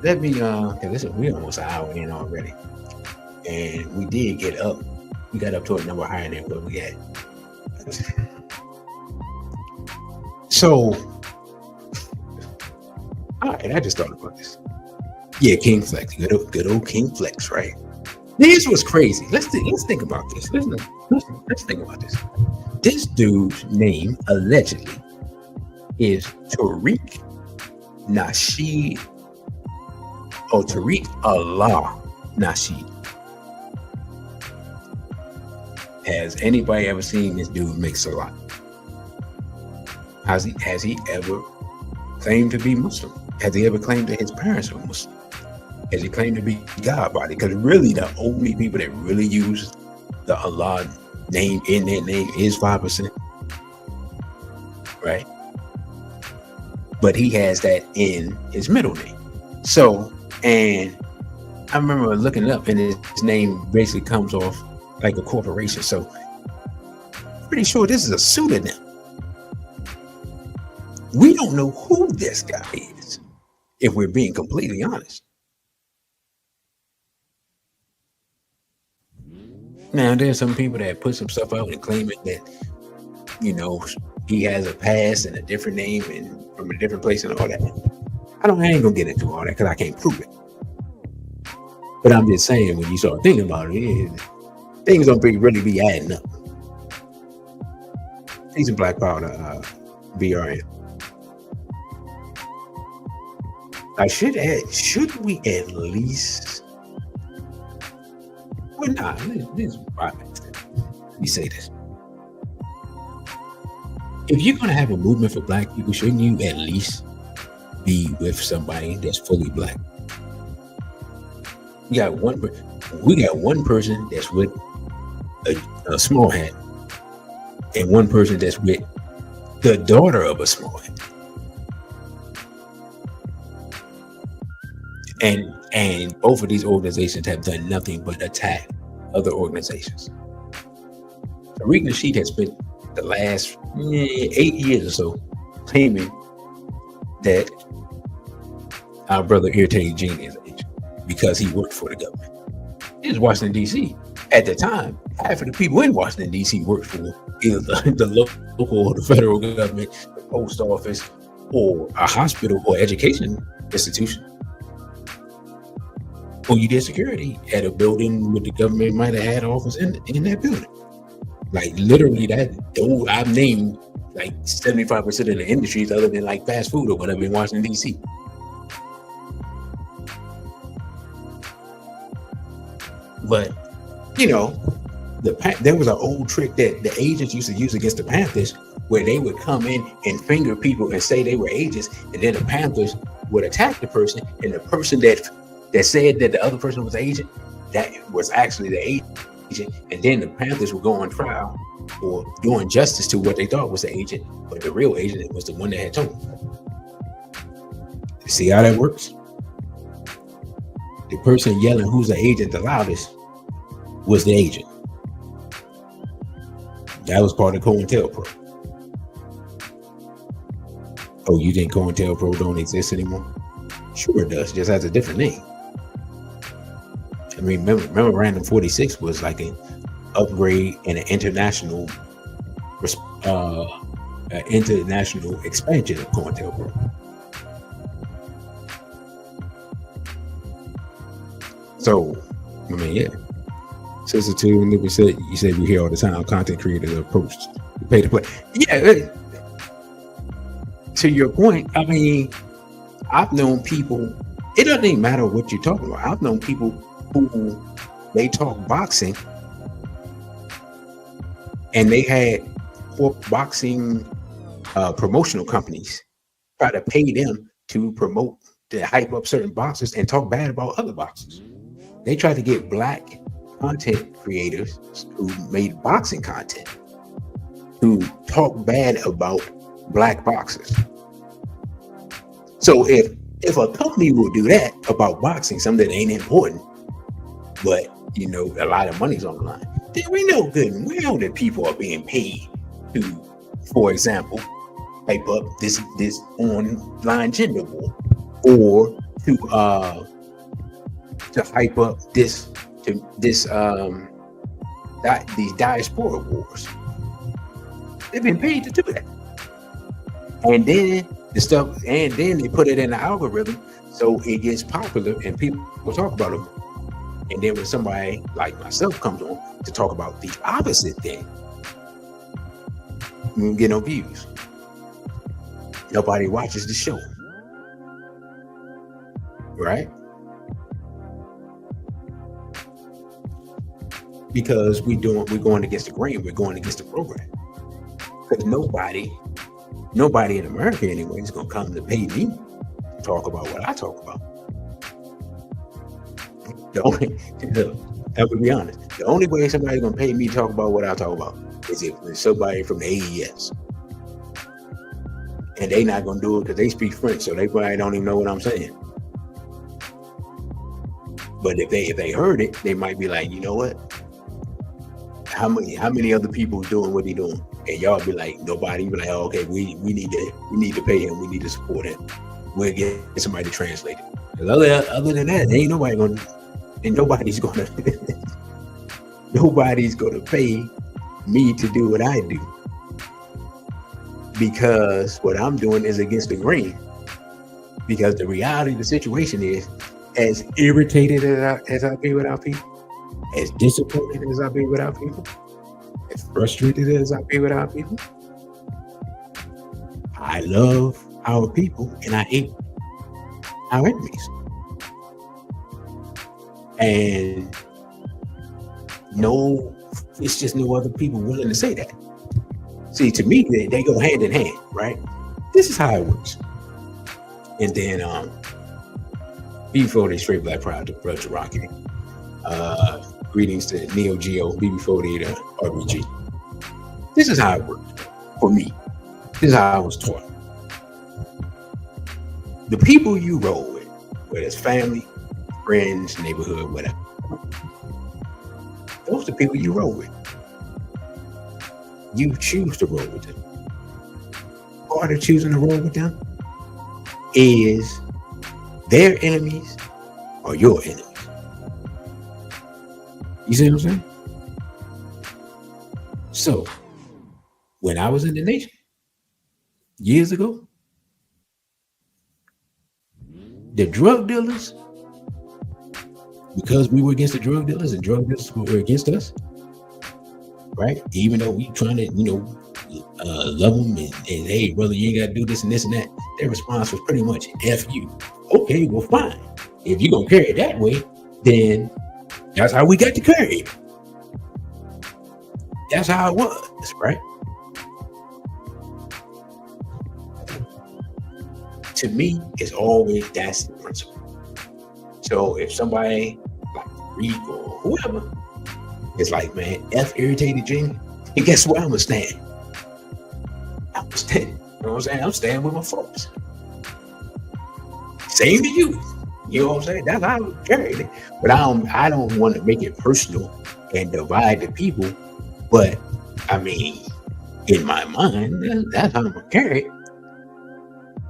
Listen, we're almost an hour in already, and we did get up. We got up to a number higher than what we had. So, all right, I just thought about this. Yeah, King Flex, good old King Flex, right? This was crazy. Let's think about this. Let's think about this. This dude's name allegedly is Tariq Nasheed, or Tariq Allah Nasheed. Has anybody ever seen this dude make salat? Has he ever claimed to be Muslim? Has he ever claimed that his parents were Muslim? Has he claimed to be God body? Because really the only people that really use the Allah name in their name is 5%. Right? But he has that in his middle name. So, and I remember looking it up, and his name basically comes off like a corporation. So pretty sure this is a pseudonym. We don't know who this guy is, if we're being completely honest. Now, there's some people that put some stuff out and claim it that, you know, he has a past and a different name and from a different place and all that. I ain't gonna get into all that because I can't prove it. But I'm just saying, when you start thinking about it, things don't really be adding up. He's a Black Power to VRM. Should we at least? Well, nah. This is let me say this. If you're gonna have a movement for Black people, shouldn't you at least be with somebody that's fully Black? We got one person that's with a small hat, and one person that's with the daughter of a small hat. And both of these organizations have done nothing but attack other organizations. Tariq Nasheed has spent the last 8 years or so claiming that our brother Irritating Genie is an agent because he worked for the government. It was Washington, D.C. At the time, half of the people in Washington, D.C. worked for either the local or the federal government, the post office, or a hospital or education institution. Or you did security at a building where the government might have had office in that building. Like literally I've named like 75% of the industries other than like fast food or whatever in Washington, D.C. But, you know, there was an old trick that the agents used to use against the Panthers where they would come in and finger people and say they were agents, and then the Panthers would attack the person, and the person that said that the other person was the agent, that was actually the agent, and then the Panthers would go on trial for doing justice to what they thought was the agent, but the real agent was the one that had told them. You see how that works? The person yelling who's the agent the loudest was the agent. That was part of COINTELPRO. Oh, you think COINTELPRO don't exist anymore? Sure it does, just has a different name. I mean, remember Random 46 was like an upgrade and an international expansion of COINTELPRO. So, I mean, yeah. Sister 2, and you said we hear all the time content creators approach to pay to play. Yeah. To your point, I mean, I've known people, it doesn't even matter what you're talking about. I've known people who they talk boxing and they had boxing promotional companies try to pay them to promote, to hype up certain boxers and talk bad about other boxers. They tried to get black content creators who made boxing content to talk bad about black boxers. So if a company will do that about boxing, something that ain't important, but a lot of money's on the line, then we know good and well that people are being paid to, for example, hype up this online gender war, or to hype up these diaspora wars. They've been paid to do that. And then they put it in the algorithm so it gets popular and people will talk about it. And then when somebody like myself comes on to talk about the opposite thing, we don't get no views. Nobody watches the show. Right? Because we're going against the grain, we're going against the program. Because nobody in America anyway is gonna come to pay me to talk about what I talk about. I would be honest. The only way somebody's gonna pay me to talk about what I talk about is if it's somebody from the AES. And they not gonna do it because they speak French, so they probably don't even know what I'm saying. But if they heard it, they might be like, you know what? How many other people doing what he doing? And y'all be like, nobody. Be like, oh, okay, we need to pay him. We need to support him. We'll get somebody to translate it. Other than that, ain't nobody gonna. And nobody's gonna pay me to do what I do, because what I'm doing is against the grain. Because the reality of the situation is, as irritated as I be with our people, as disappointed as I be with our people, as frustrated as I be with our people, I love our people and I hate our enemies. And it's just no other people willing to say that. See, to me, they go hand in hand, right? This is how it works. And then, before they straight black proud to Brother Rocky. Greetings to Neo Geo, BB40 to RBG. This is how it works for me. This is how I was taught. The people you roll with, whether it's family, friends, neighborhood, whatever, those are the people you roll with. You choose to roll with them. Part of choosing to roll with them is their enemies or your enemies. You see what I'm saying? So, when I was in the nation years ago, the drug dealers, because we were against the drug dealers and drug dealers were against us, right? Even though we trying to, love them and hey, brother, you ain't got to do this and this and that. Their response was pretty much, F you. Okay, well, fine. If you're going to carry it that way, then that's how we got to carry it. That's how it was, right? To me, it's always, that's the principle. So if somebody like Reek or whoever is like, man, F irritated Jing, and guess where I'm going to stand? I'm standing, you know what I'm saying? I'm standing with my folks. Same to you. You know what I'm saying? That's how I carry it. But I don't want to make it personal and divide the people. But I mean, in my mind, that's how I'm gonna carry it.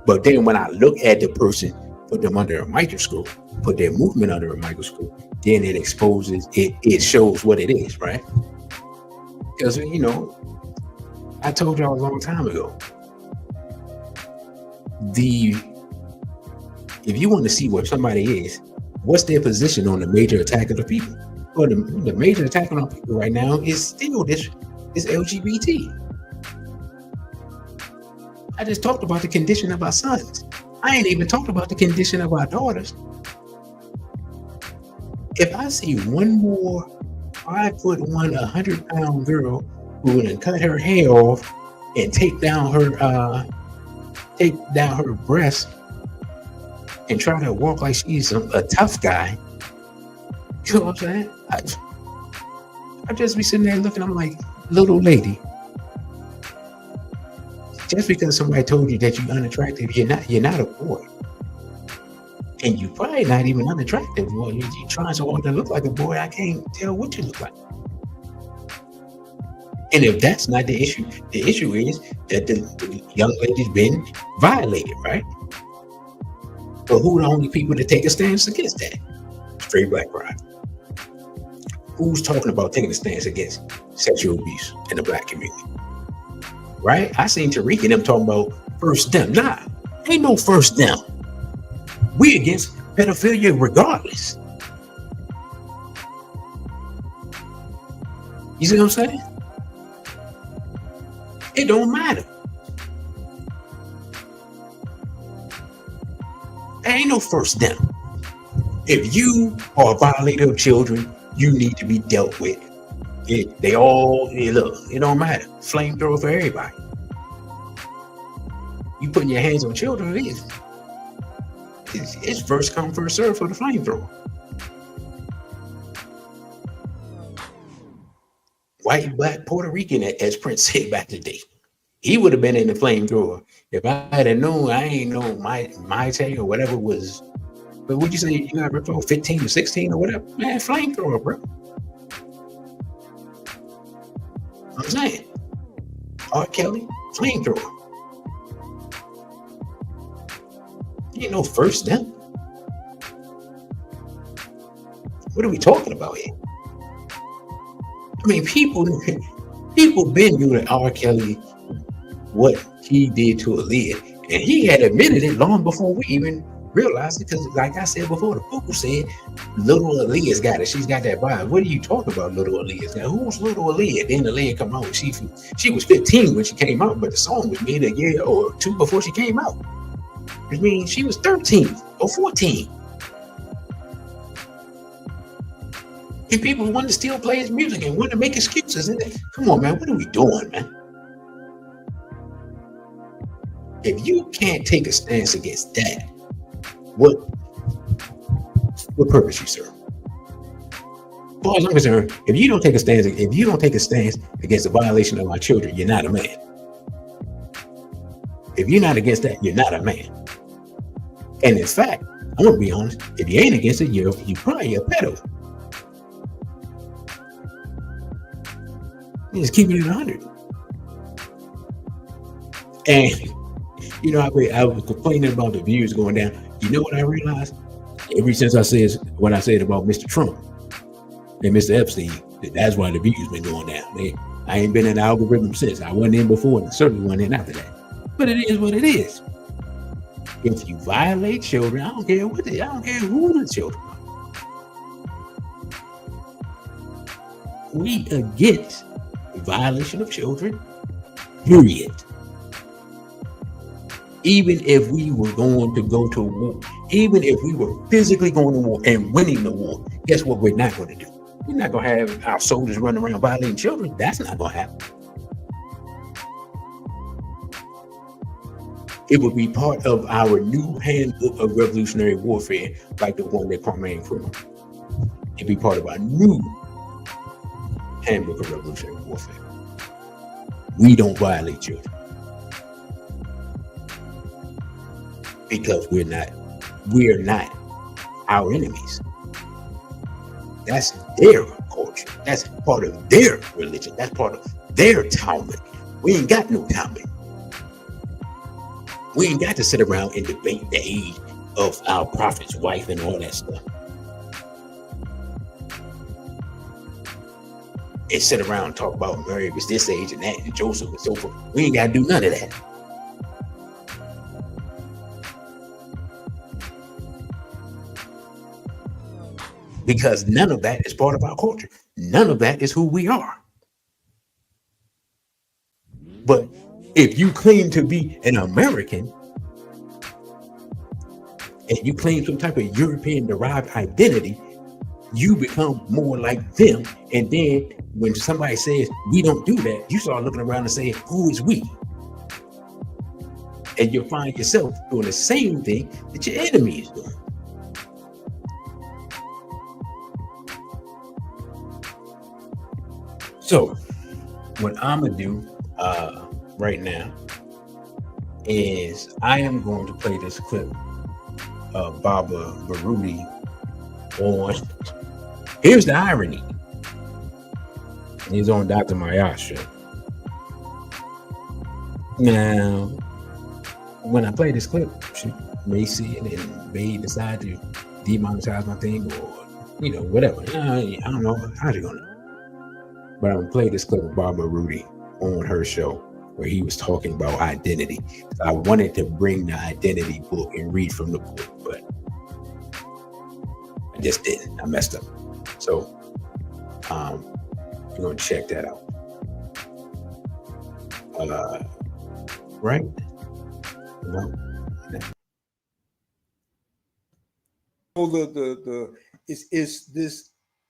But then when I look at the person, put them under a microscope, put their movement under a microscope, then it exposes it shows what it is, right? Because I told y'all a long time ago, if you want to see what somebody is, what's their position on the major attack of the people? Well, the major attack on our people right now is still this LGBT. I just talked about the condition of our sons. I ain't even talked about the condition of our daughters. If I see one more 5'1", 100-pound girl who would cut her hair off and take down her take down her breast and try to walk like she's a tough guy. You know what I'm saying? I just be sitting there looking, I'm like, little lady, just because somebody told you that you're unattractive, you're not a boy. And you probably not even unattractive. Well, you're trying so hard to look like a boy, I can't tell what you look like. And if that's not the issue is that the young lady's been violated, right? But who are the only people that take a stance against that? Straight black pride. Who's talking about taking a stance against sexual abuse in the black community? Right? I seen Tariq and them talking about first them. Nah, ain't no first them. We against pedophilia regardless. You see what I'm saying? It don't matter. There ain't no first them. If you are a violator of children, you need to be dealt with. Look, it don't matter. Flamethrower for everybody. You putting your hands on children, it's first come, first serve for the flamethrower. White, black, Puerto Rican, as Prince said back in the day. He would have been in the flamethrower. If I had known, I ain't know my tay or whatever was. But would you say you got before 15 or 16 or whatever? Man, flamethrower, bro. I'm saying, R. Kelly, flamethrower. Ain't no first step. What are we talking about here? I mean, people been doing R. Kelly what he did to Aaliyah, and he had admitted it long before we even realized it. Because, like I said before, the people said little Aaliyah's got it. She's got that vibe. What are you talking about, little Aaliyah's got? Who's little Aaliyah? Then Aaliyah come out. She was 15 when she came out, but the song was made a year or two before she came out. I mean, she was 13 or 14. And people want to still play his music and want to make excuses. Come on, man, what are we doing, man? If you can't take a stance against that, what purpose you serve? As far as I'm concerned, if you don't take a stance against the violation of our children, you're not a man. If you're not against that, you're not a man. And in fact, I'm gonna be honest, if you ain't against it, you're probably a pedo. Just keep it at 100. And you know, I was complaining about the views going down. You know what I realized? Ever since I said what I said about Mr. Trump and Mr. Epstein, that's why the views been going down. I ain't been in the algorithm since. I wasn't in before, and certainly wasn't in after that. But it is what it is. If you violate children, I don't care who the children are. We against the violation of children, period. Even if we were going to go to war, even if we were physically going to war and winning the war, guess what we're not going to do? We're not going to have our soldiers running around violating children. That's not going to happen. It would be part of our new handbook of revolutionary warfare, like the one that Kwame Nkrumah. It'd be part of our new handbook of revolutionary warfare. We don't violate children. Because we're not our enemies. That's their culture. That's part of their religion. That's part of their Talmud. We ain't got no Talmud. We ain't got to sit around and debate the age of our prophet's wife and all that stuff. And sit around and talk about Mary was this age and that and Joseph and so forth. We ain't got to do none of that. Because none of that is part of our culture. None of that is who we are. But if you claim to be an American and you claim some type of European derived identity, you become more like them. And then when somebody says we don't do that, you start looking around and saying, who is we? And you'll find yourself doing the same thing that your enemy is doing. So what I'm gonna do right now is I am going to play this clip of Baba Baruti on. Here's the irony. He's on Dr. Mayasha. Now, when I play this clip, she may see it and may decide to demonetize my thing or, whatever. I don't know how they're gonna. But I'm gonna play this clip of Barbara Rudy on her show where he was talking about identity. I wanted to bring the identity book and read from the book, but I just didn't. I messed up. So you're gonna check that out. Right? No.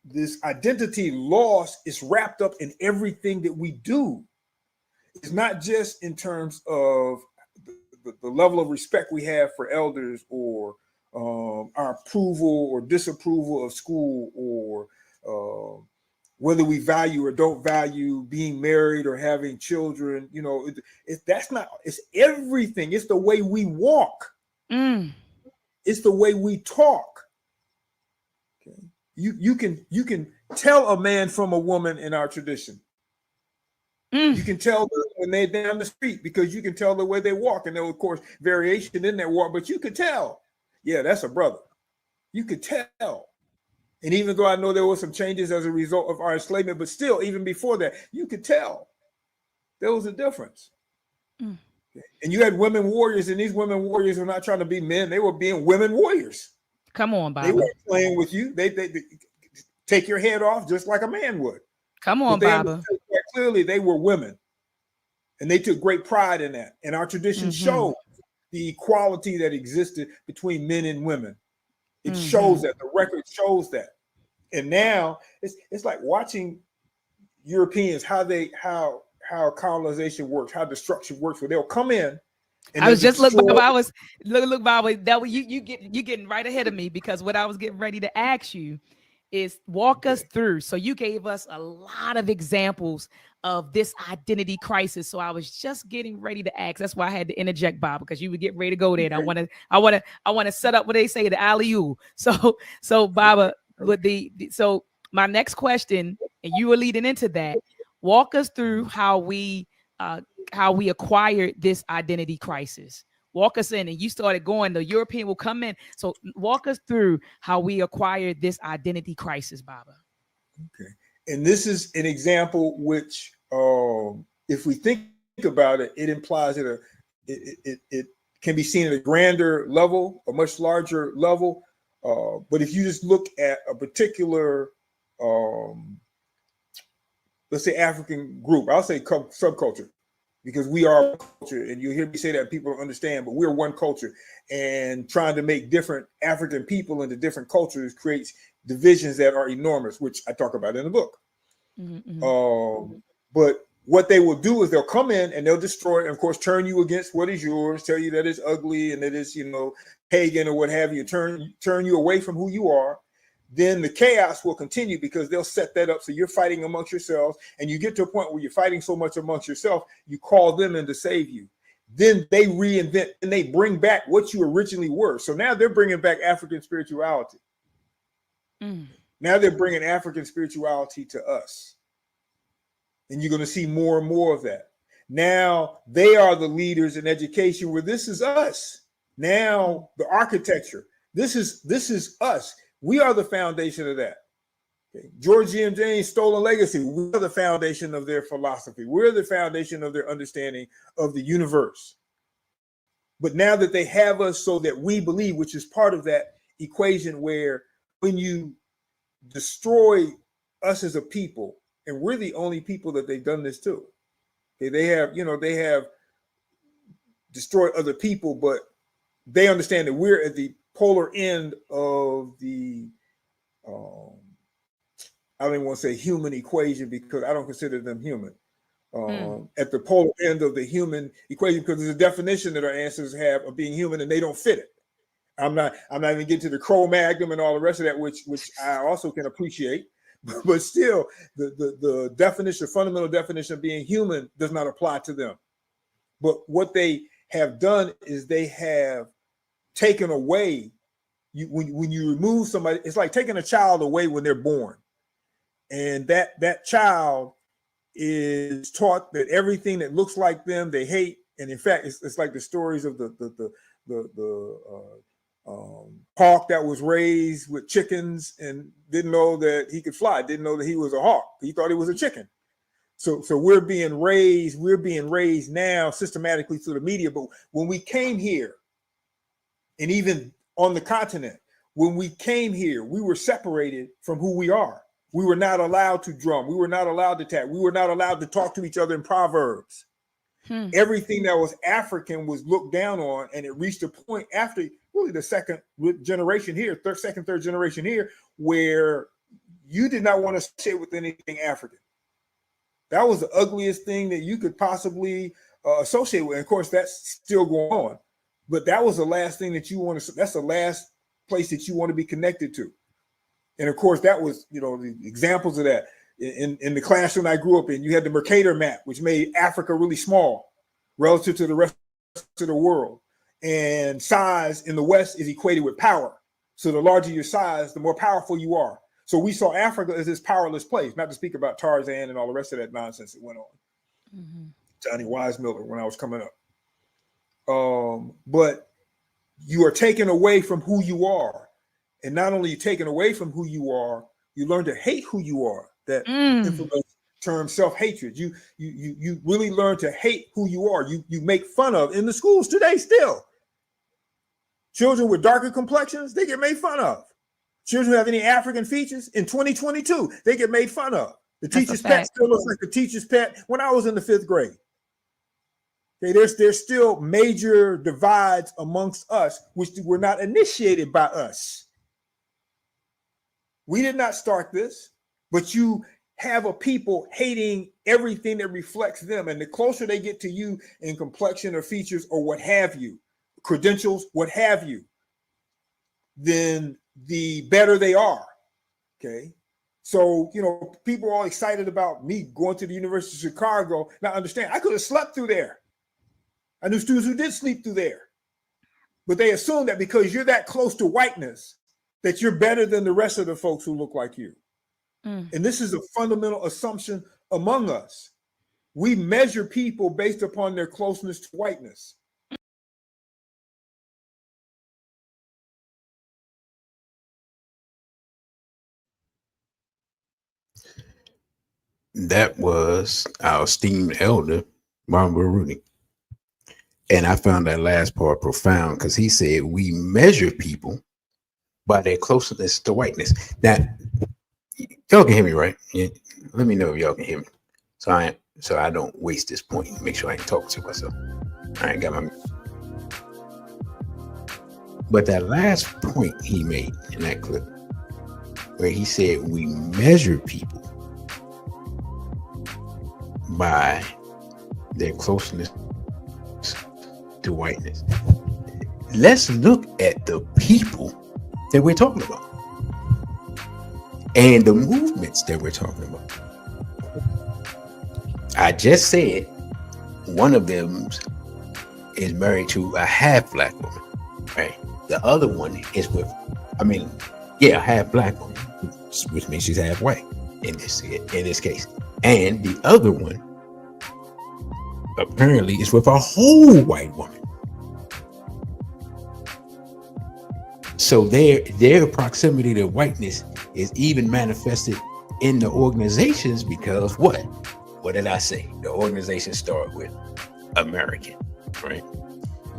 This identity loss is wrapped up in everything that we do. It's not just in terms of the level of respect we have for elders, or our approval or disapproval of school, or whether we value or don't value being married or having children. That's not. It's everything. It's the way we walk. It's the way we talk. Okay. You can tell a man from a woman in our tradition. You can tell when they're down the street because you can tell the way they walk, and there was, of course, variation in their walk, but you could tell. Yeah, that's a brother. You could tell. And even though I know there were some changes as a result of our enslavement, but still, even before that, you could tell there was a difference. Okay. And you had women warriors, and these women warriors were not trying to be men; they were being women warriors. Come on, Baba. They weren't playing with you. They take your head off just like a man would. Come on, Baba. Clearly, they were women, and they took great pride in that. And our tradition showed the equality that existed between men and women. It shows that. The record shows that. And now it's like watching Europeans, how colonization works, how destruction works. Where they'll come in. And I was just look, Baba. I was look, Baba. That you getting right ahead of me, because what I was getting ready to ask you is walk us through. So you gave us a lot of examples of this identity crisis. So I was just getting ready to ask. That's why I had to interject, Bob, because you would get ready to go there. And I want to set up what they say, the alley-oop. So Baba, with so my next question, and you were leading into that. Walk us through how we acquired this identity crisis. Walk us in, and you started going, the European will come in. So walk us through how we acquired this identity crisis, Baba. Okay. And this is an example which, if we think about it, it implies that it can be seen at a grander level, a much larger level. But if you just look at a particular, let's say African group, I'll say subculture, because we are one culture, and you hear me say that people don't understand, but we're one culture, and trying to make different African people into different cultures creates divisions that are enormous, which I talk about in the book. But what they will do is they'll come in and they'll destroy, and of course, turn you against what is yours, tell you that it's ugly and that it's, pagan or what have you, turn you away from who you are. Then the chaos will continue because they'll set that up. So you're fighting amongst yourselves, and you get to a point where you're fighting so much amongst yourself, you call them in to save you. Then they reinvent and they bring back what you originally were. So now they're bringing back African spirituality. Now they're bringing African spirituality to us. And you're going to see more and more of that. Now they are the leaders in education, where this is us. Now the architecture, this is us. We are the foundation of that. Okay. George G. M. James' Stolen Legacy, we're the foundation of their philosophy. We're the foundation of their understanding of the universe. But now that they have us so that we believe, which is part of that equation, where when you destroy us as a people, and we're the only people that they've done this to. Okay, they have destroyed other people, but they understand that we're at the polar end of the, I don't even want to say human equation, because I don't consider them human. at the polar end of the human equation, because there's a definition that our ancestors have of being human, and they don't fit it. I'm not even getting to the Cro-Magnon and all the rest of that, which I also can appreciate, but still, the definition, fundamental definition of being human, does not apply to them. But what they have done is they have taken away. When you remove somebody, it's like taking a child away when they're born, and that child is taught that everything that looks like them they hate. And in fact, it's like the stories of the hawk that was raised with chickens and didn't know that he could fly, didn't know that he was a hawk. He thought he was a chicken. So we're being raised now systematically through the media. But when we came here, and even on the continent, when we came here, we were separated from who we are. We were not allowed to drum. We were not allowed to tap. We were not allowed to talk to each other in proverbs. Everything that was African was looked down on, and it reached a point after really the second generation here, third generation here, where you did not want to sit with anything African. That was the ugliest thing that you could possibly associate with. And of course, that's still going on. But that was the last thing that you want to. That's the last place that you want to be connected to. And of course, that was, the examples of that. In the classroom I grew up in, you had the Mercator map, which made Africa really small relative to the rest of the world. And size in the West is equated with power. So the larger your size, the more powerful you are. So we saw Africa as this powerless place, not to speak about Tarzan and all the rest of that nonsense that went on. Johnny Weissmuller when I was coming up. But you are taken away from who you are. And not only are you taken away from who you are, you learn to hate who you are. That infamous term self-hatred. You really learn to hate who you are. You make fun of in the schools today still. Children with darker complexions, they get made fun of. Children who have any African features in 2022, they get made fun of. The teacher's pet still looks like the teacher's pet when I was in the 5th grade. Okay, there's still major divides amongst us, which were not initiated by us. We did not start this. But you have a people hating everything that reflects them. And the closer they get to you in complexion or features or what have you, credentials, what have you, then the better they are. Okay. So, people are all excited about me going to the University of Chicago. Now, understand, I could have slept through there. I knew students who did sleep through there. But they assume that because you're that close to whiteness, that you're better than the rest of the folks who look like you. And this is a fundamental assumption among us. We measure people based upon their closeness to whiteness. That was our esteemed elder, Mama Rudy. And I found that last part profound because he said we measure people by their closeness to whiteness. Now, y'all can hear me, right? Yeah. Let me know if y'all can hear me, so I don't waste this point. Make sure I ain't talking to myself. I ain't got my. But that last point he made in that clip, where he said we measure people by their closeness to whiteness. Let's look at the people that we're talking about and the movements that we're talking about. I just said one of them is married to a half black woman, right? The other one is with, a half black woman, which means she's half white in this case. And the other one apparently is with a whole white woman. So their proximity to whiteness is even manifested in the organizations because what? What did I say? The organizations start with American, right?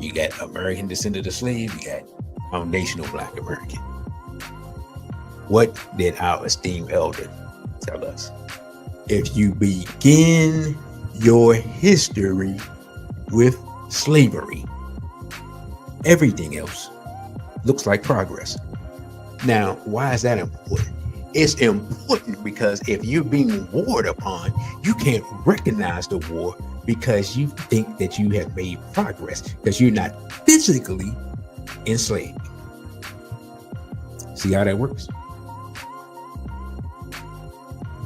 You got American descendant of slave, you got foundational Black American. What did our esteemed elder tell us? If you begin your history with slavery, everything else looks like progress. Now, why is that important? It's important because if you're being warred upon, you can't recognize the war because you think that you have made progress because you're not physically enslaved. See how that works?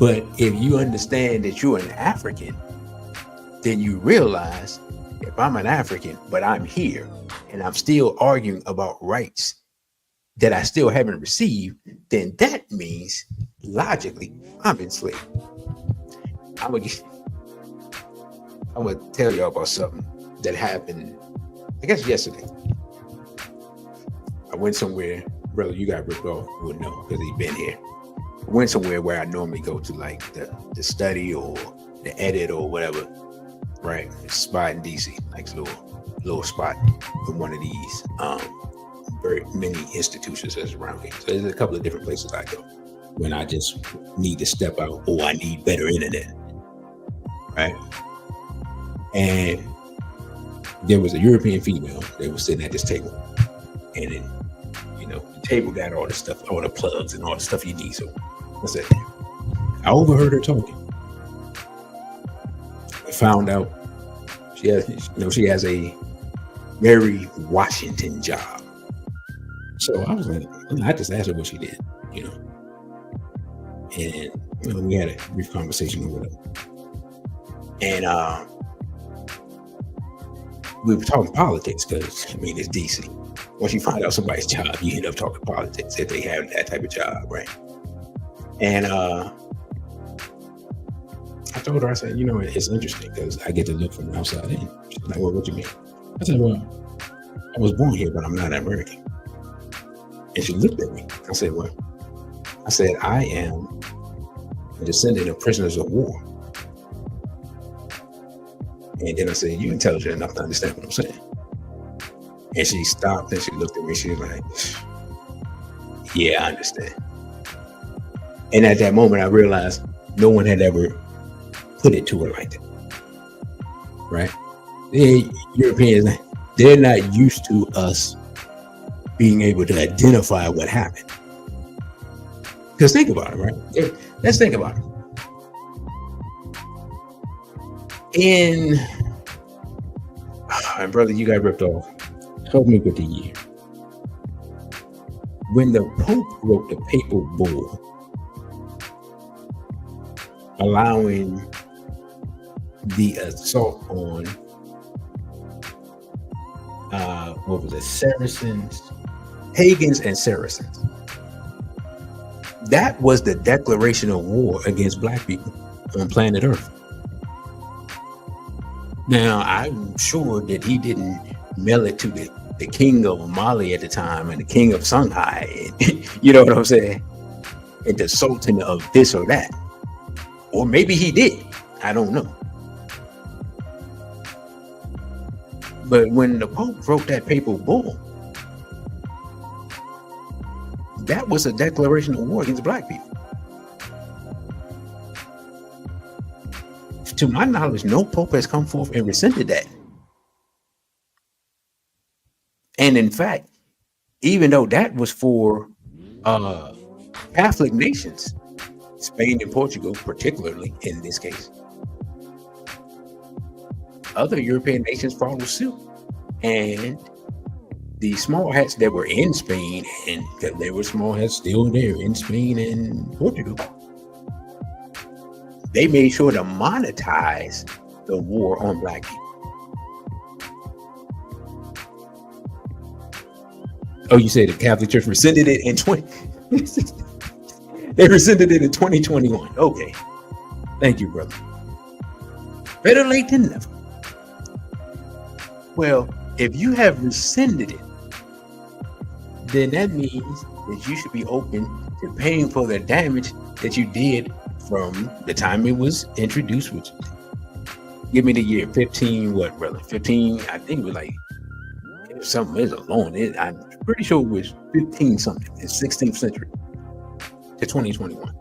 But if you understand that you're an African, then you realize if I'm an African, but I'm here and I'm still arguing about rights that I still haven't received, then that means logically I'm enslaved. I'm gonna tell y'all about something that happened, I guess yesterday. I went somewhere, brother, you got ripped off, would know because he's been here. I went somewhere where I normally go to, like the study or the edit or whatever, right? It's a spot in DC, like a little spot in one of these very many institutions that's around here. So there's a couple of different places I go when I just need to step out or I need better internet, right? And there was a European female that was sitting at this table, and then, you know, the table got all the stuff, all the plugs and all the stuff you need. So I said, I overheard her talking. I found out she has a Mary Washington job. So I was like, I just asked her what she did, you know. And you know, we had a brief conversation or whatever. And we were talking politics because, I mean, it's DC. Once you find out somebody's job, you end up talking politics if they have that type of job, right? And I told her, I said, you know, it's interesting because I get to look from the outside in. She's like, well, what do you mean? I said, well, I was born here, but I'm not American. And she looked at me. I said, well, I am a descendant of prisoners of war. And then I said, you're intelligent enough to understand what I'm saying. And she stopped and she looked at me. She was like, yeah, I understand. And at that moment, I realized no one had ever put it to her like that. Right? The Europeans, they're not used to us being able to identify what happened. Because think about it, right? Let's think about it. And brother, you got ripped off. Help me with the year. When the Pope wrote the papal bull allowing the assault on Saracens, pagans and Saracens. That was the declaration of war against black people on planet Earth. Now, I'm sure that he didn't mail it to the king of Mali at the time and the king of Shanghai, and, you know what I'm saying? And the sultan of this or that. Or maybe he did. I don't know. But when the Pope wrote that papal bull, that was a declaration of war against black people. To my knowledge, no Pope has come forth and rescinded that. And in fact, even though that was for Catholic nations, Spain and Portugal, particularly in this case, other European nations followed suit. And the small hats that were in Spain, and there were small hats still there in Spain and Portugal, they made sure to monetize the war on black people. Oh, you said the Catholic Church rescinded it in they rescinded it in 2021. Okay. Thank you, brother. Better late than never. Well, if you have rescinded it, then that means that you should be open to paying for the damage that you did from the time it was introduced, which, give me the year, 15, what, brother? 15, I think it was like, something is alone. I'm pretty sure it was 15 something in 16th century to 2021.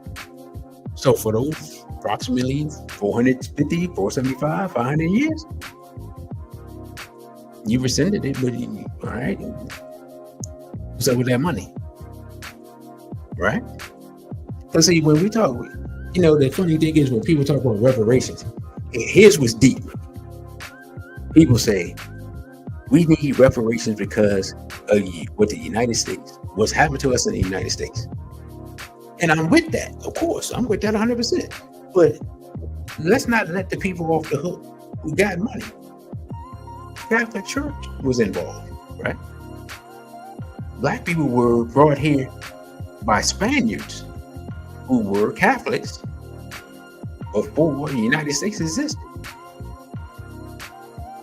So for those approximately 450, 475, 500 years, you rescinded it, but all right. What's up with that money? Right? Because see, when we talk, the funny thing is when people talk about reparations, his was deep. People say we need reparations because of what the United States, what's happened to us in the United States. And I'm with that, of course. I'm with that 100%. But let's not let the people off the hook who got money. Catholic Church was involved, right? Black people were brought here by Spaniards who were Catholics before the United States existed.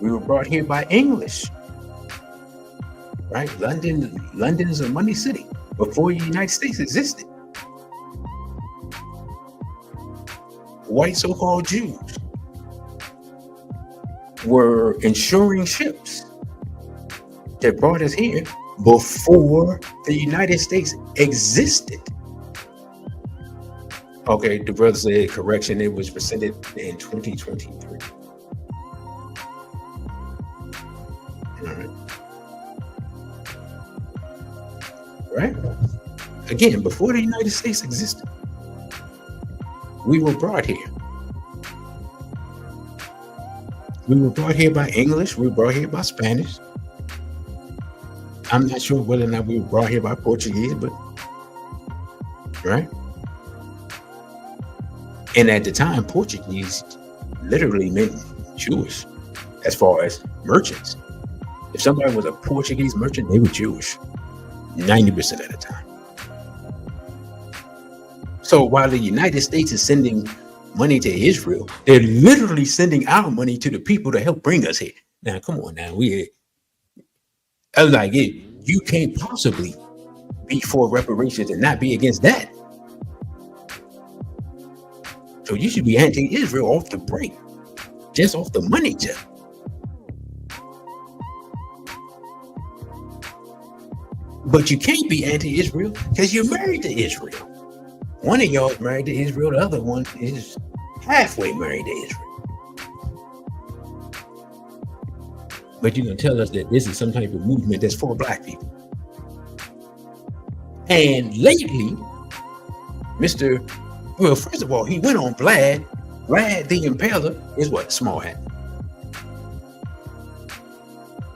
We were brought here by English, right? London is a money city before the United States existed. White so-called Jews were insuring ships that brought us here before the United States existed. Okay, the brother said, correction, it was rescinded in 2023. All right. Again, before the United States existed, we were brought here. We were brought here by English. We were brought here by Spanish. I'm not sure whether or not we were brought here by Portuguese, but right. And at the time, Portuguese literally meant Jewish as far as merchants. If somebody was a Portuguese merchant, they were Jewish 90% of the time. So while the United States is sending money to Israel, they're literally sending our money to the people to help bring us here. Now, come on now. I was like, you can't possibly be for reparations and not be against that. So you should be anti-Israel off the break, just off the money tip. But you can't be anti-Israel because you're married to Israel. One of y'all is married to Israel. The other one is halfway married to Israel. But you're going to tell us that this is some type of movement that's for black people. And lately, well, first of all, he went on Vlad. Vlad the Impaler is what? Small hat.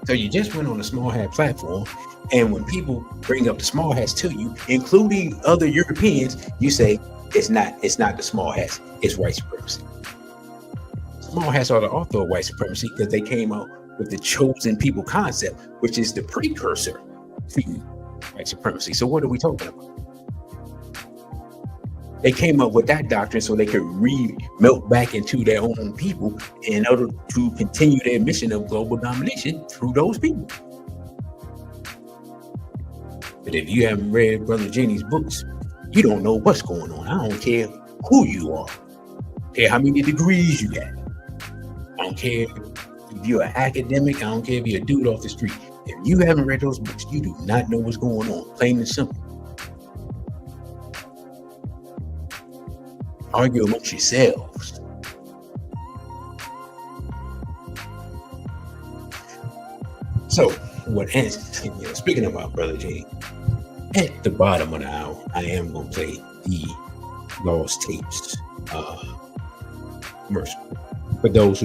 So you just went on the small hat platform. And when people bring up the small hats to you, including other Europeans, you say it's not the small hats, it's white supremacy. Small hats are the author of white supremacy because they came out with the chosen people concept, which is the precursor to white supremacy. So what are we talking about? They came up with that doctrine so they could melt back into their own people in order to continue their mission of global domination through those people. But if you haven't read Brother Jenny's books, you don't know what's going on. I don't care who you are. I don't care how many degrees you got. I don't care if you're an academic. I don't care if you're a dude off the street. If you haven't read those books, you do not know what's going on. Plain and simple. Argue amongst yourselves. So, speaking about Brother Jenny, at the bottom of the hour, I am going to play the Lost Tapes commercial. For those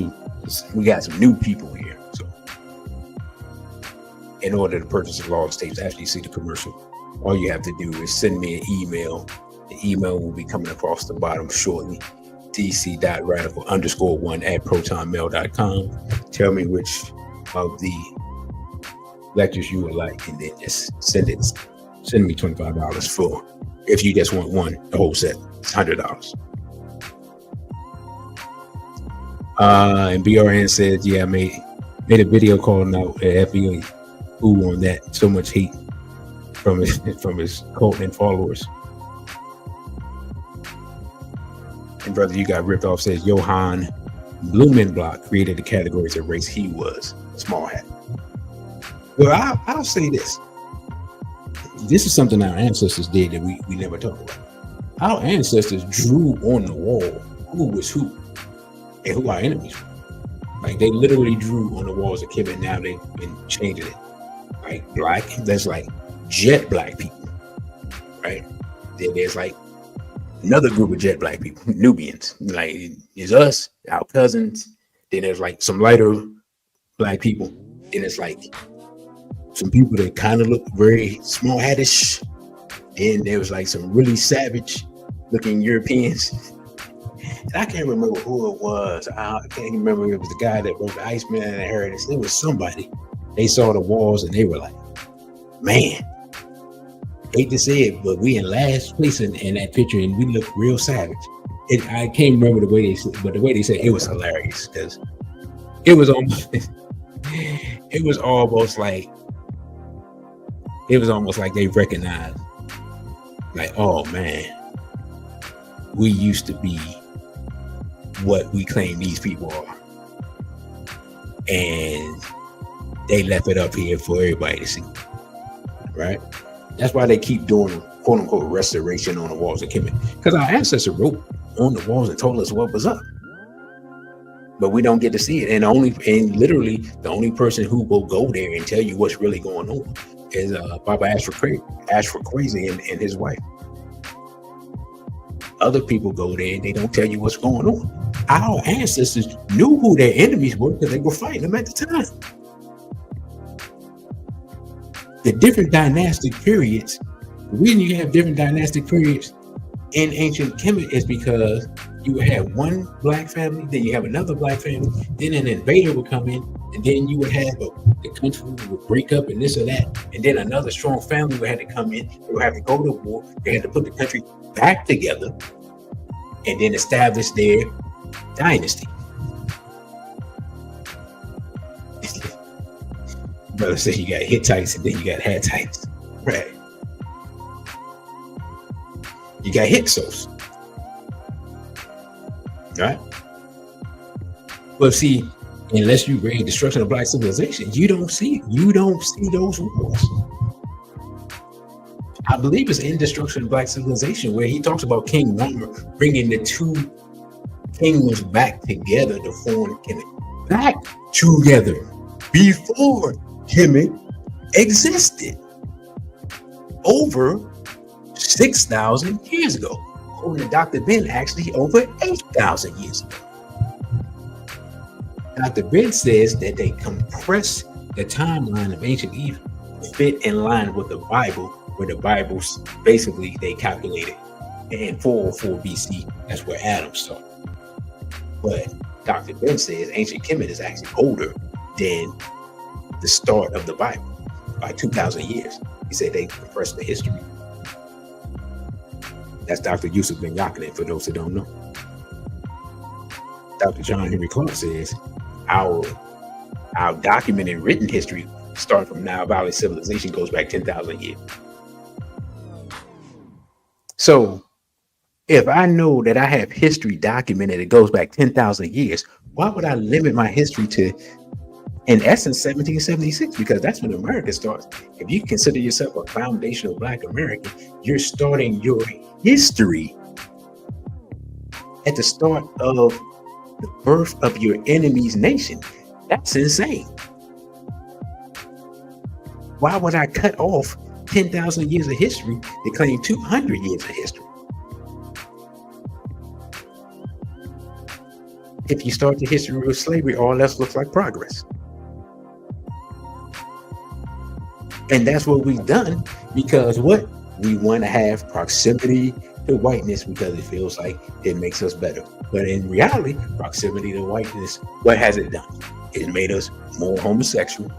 we got some new people here. So, in order to purchase the Lost Tapes, after you see the commercial, all you have to do is send me an email. The email will be coming across the bottom shortly. dc.radical_1@protonmail.com. Tell me which of the lectures you would like, and then just send me $25 for, if you just want one, the whole set, it's $100. And BRN says, yeah, I made a video calling out FBA who on that. So much hate from his cult and followers. And brother, you got ripped off, says Johann Blumenbach created the categories of race he was, small hat. Well, I'll say this. This is something our ancestors did that we never talk about. Our ancestors drew on the wall who was who and who our enemies were. Like they literally drew on the walls of Kemet. Now they've been changing it. Like black, that's like jet black people, right? Then there's like another group of jet black people, Nubians. Like it's us, our cousins. Then there's like some lighter black people. Then it's like some people that kind of look very small hattish. And there was like some really savage looking Europeans. And I can't remember who it was. I can't remember if it was the guy that wrote the Iceman and the Heritage. It was somebody. They saw the walls and they were like, man, hate to say it, but we in last place in that picture and we look real savage. I can't remember the way they said, but the way they said it was hilarious because it was almost like they recognized, like, oh man, we used to be what we claim these people are, and they left it up here for everybody to see, right? That's why they keep doing quote unquote restoration on the walls of Kemet, because our ancestors wrote on the walls and told us what was up, but we don't get to see it. And literally the only person who will go there and tell you what's really going on is Baba Ashford Crazy and his wife. Other people go there and they don't tell you what's going on. Our ancestors knew who their enemies were because they were fighting them at the time. The different dynastic periods, the reason you have different dynastic periods in ancient Kemet is because you would have one black family, then you have another black family, then an invader would come in, and then you would have the country would break up and this or that, and then another strong family would have to come in, they would have to go to war, they had to put the country back together, and then establish their dynasty. Brother said you got Hittites and then you got Hattites, right? You got Hyksos, right? But see, unless you read Destruction of Black Civilization, you don't see those wars. I believe it's in Destruction of Black Civilization where he talks about King Rama bringing the two kingdoms back together to form Kemet. Back together before Kemet existed over 6,000 years ago. According to Dr. Ben, actually over 8,000 years ago. Dr. Ben says that they compress the timeline of ancient Egypt to fit in line with the Bible, where the Bible's basically they calculated in 404 BC. That's where Adam started. But Dr. Ben says ancient Kemet is actually older than the start of the Bible by 2,000 years. He said they compressed the history. That's Dr. Yusuf Ben Yakinen, for those who don't know. Dr. John Henry Clark says our documented written history starting from Nile Valley civilization goes back 10,000 years. So if I know that I have history documented that goes back 10,000 years, why would I limit my history to, in essence, 1776? Because that's when America starts. If you consider yourself a foundational Black American, you're starting your history at the start of the birth of your enemy's nation. That's insane. Why would I cut off 10,000 years of history to claim 200 years of history? If you start the history with slavery, all else looks like progress. And that's what we've done, because what? We want to have proximity to whiteness because it feels like it makes us better. But in reality, proximity to whiteness, what has it done? It made us more homosexual.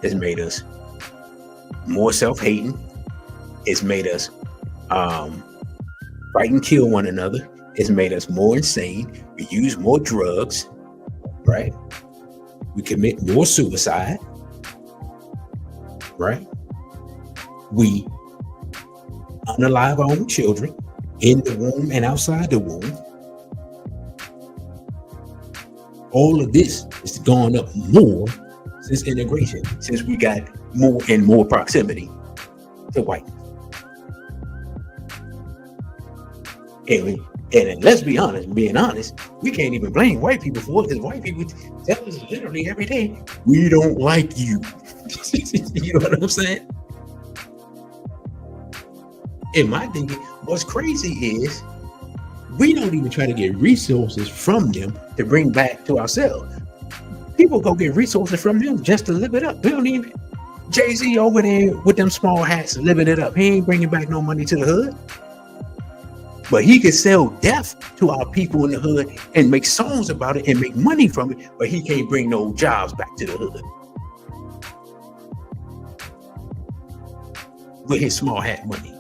It's made us more self-hating. It's made us fight and kill one another. It's made us more insane. We use more drugs, right? We commit more suicide, right? We unalive our own children in the womb and outside the womb. All of this is gone up more since integration, since we got more and more proximity to white. And let's be honest, being honest, we can't even blame white people for it, because white people tell us literally every day, we don't like you. You know what I'm saying? And my thinking, what's crazy is we don't even try to get resources from them to bring back to ourselves. People go get resources from them just to live it up. We don't even. Jay-Z over there with them small hats living it up. He ain't bringing back no money to the hood. But he could sell death to our people in the hood and make songs about it and make money from it. But he can't bring no jobs back to the hood with his small hat money,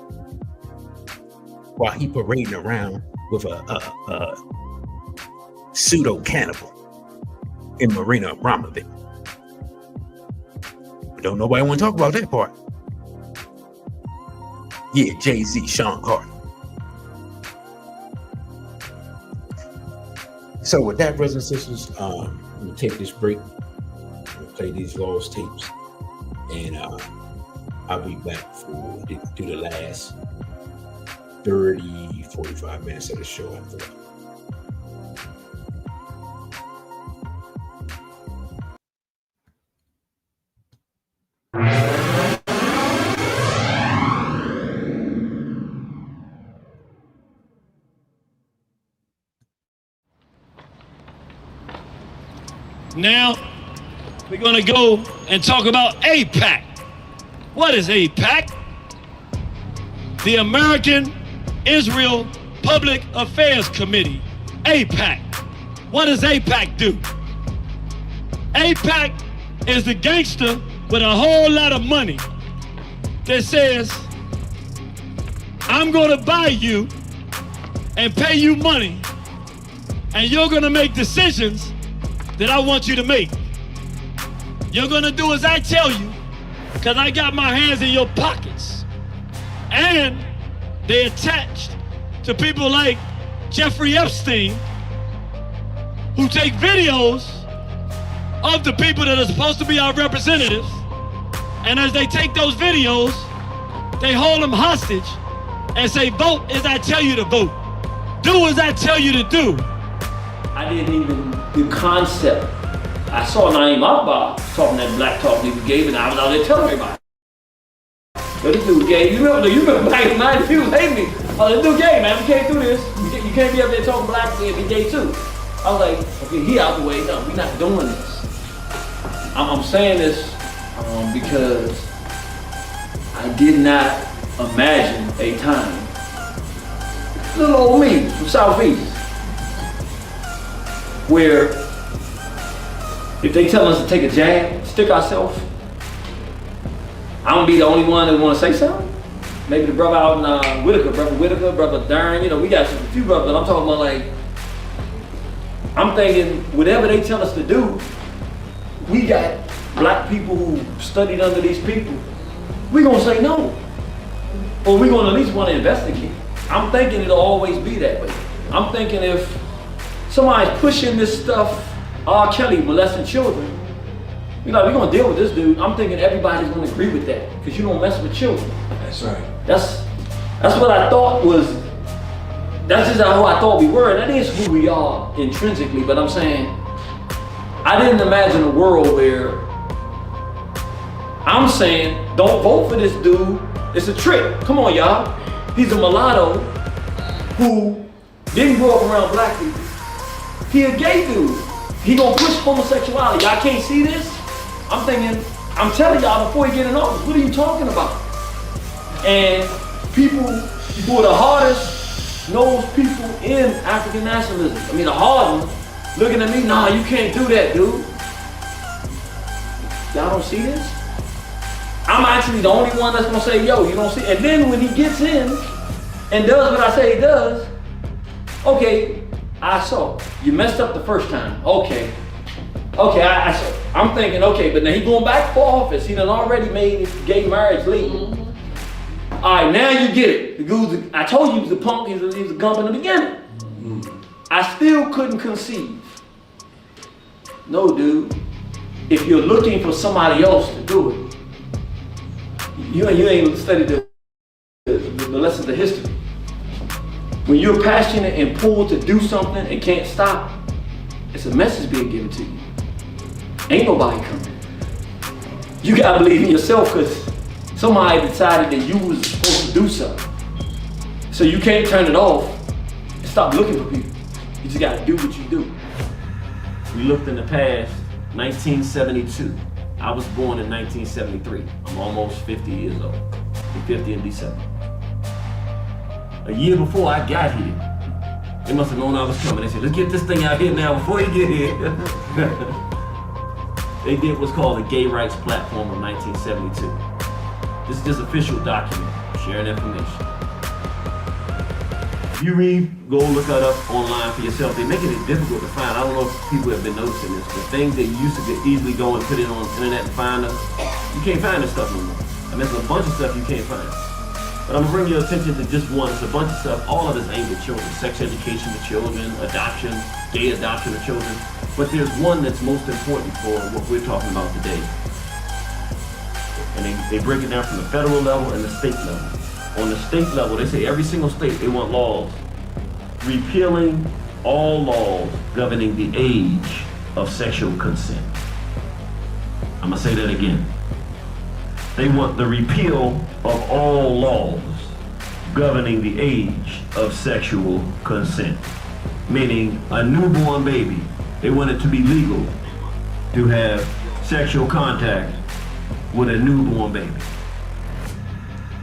while he parading around with a pseudo cannibal in Marina Abramovic. But don't nobody want to talk about that part. Yeah, Jay-Z, Sean Carter. So with that, brothers and sisters, we'll take this break. We'll play these lost tapes, and I'll be back for do the last 30, 45 minutes of the show after that. Now, we're going to go and talk about AIPAC. What is AIPAC? The American Israel Public Affairs Committee, AIPAC. What does AIPAC do? AIPAC is the gangster with a whole lot of money that says, I'm going to buy you and pay you money, and you're going to make decisions that I want you to make. You're gonna do as I tell you, because I got my hands in your pockets. And they're attached to people like Jeffrey Epstein, who take videos of the people that are supposed to be our representatives, and as they take those videos, they hold them hostage and say, vote as I tell you to vote. Do as I tell you to do. I didn't even, the concept. I saw Naeem Akbar talking that black talk he gave, and I was out there telling everybody. But this dude gay, you remember back in the 90s, he was hating me. Oh, this dude gay, man, we can't do this. You can't be up there talking black and be gay too. I was like, okay, he out the way, no, we're not doing this. I'm saying this because I did not imagine a time, little old me from Southeast, where if they tell us to take a jab, stick ourselves, I'm gonna be the only one that wanna say something. Maybe the brother out in Whitaker, brother Darren, you know, we got a few brothers, but I'm talking about like, I'm thinking whatever they tell us to do, we got black people who studied under these people, we gonna say no. Or we gonna at least wanna investigate. I'm thinking it'll always be that way. I'm thinking if somebody's pushing this stuff, R. Kelly molesting children, you know, we're gonna deal with this dude. I'm thinking everybody's gonna agree with that because you don't mess with children. That's right. That's what I thought was, that's just how I thought we were. That is who we are intrinsically, but I'm saying, I didn't imagine a world where I'm saying, don't vote for this dude. It's a trick. Come on, y'all. He's a mulatto who didn't grow up around black people. He a gay dude. He gonna push homosexuality. Y'all can't see this? I'm thinking, I'm telling y'all before he get in office, what are you talking about? And people who are the hardest nosed people in African nationalism, I mean the hard ones, looking at me, nah, you can't do that, dude. Y'all don't see this? I'm actually the only one that's gonna say, yo, you don't see, and then when he gets in and does what I say he does, okay, I saw, you messed up the first time, okay, I saw. I'm thinking, okay, but now he going back for office, he done already made gay marriage legal. Mm-hmm. All right, now you get it. The dude, I told you he was a punk, he was a gump in the beginning. Mm-hmm. I still couldn't conceive. No, dude, if you're looking for somebody else to do it, you ain't studied the lessons of history. When you're passionate and pulled to do something and can't stop, it's a message being given to you. Ain't nobody coming. You gotta believe in yourself because somebody decided that you was supposed to do something. So you can't turn it off and stop looking for people. You just gotta do what you do. We looked in the past, 1972. I was born in 1973. I'm almost 50 years old. I'm 50 in December. A year before I got here, they must have known I was coming. They said, let's get this thing out here now before you get here. They did what's called the Gay Rights Platform of 1972. This is just official document, sharing information. If you read, go look that up online for yourself. They're making it difficult to find. I don't know if people have been noticing this, but things that you used to get easily go and put it on the internet and find them, you can't find this stuff no more. I mean, there's a bunch of stuff you can't find. But I'm gonna bring your attention to just one. It's a bunch of stuff. All of this aimed at children. Sex education of children, adoption, gay adoption of children. But there's one that's most important for what we're talking about today. And they break it down from the federal level and the state level. On the state level, they say every single state, they want laws repealing all laws governing the age of sexual consent. I'm gonna say that again. They want the repeal of all laws governing the age of sexual consent. Meaning a newborn baby, they want it to be legal to have sexual contact with a newborn baby.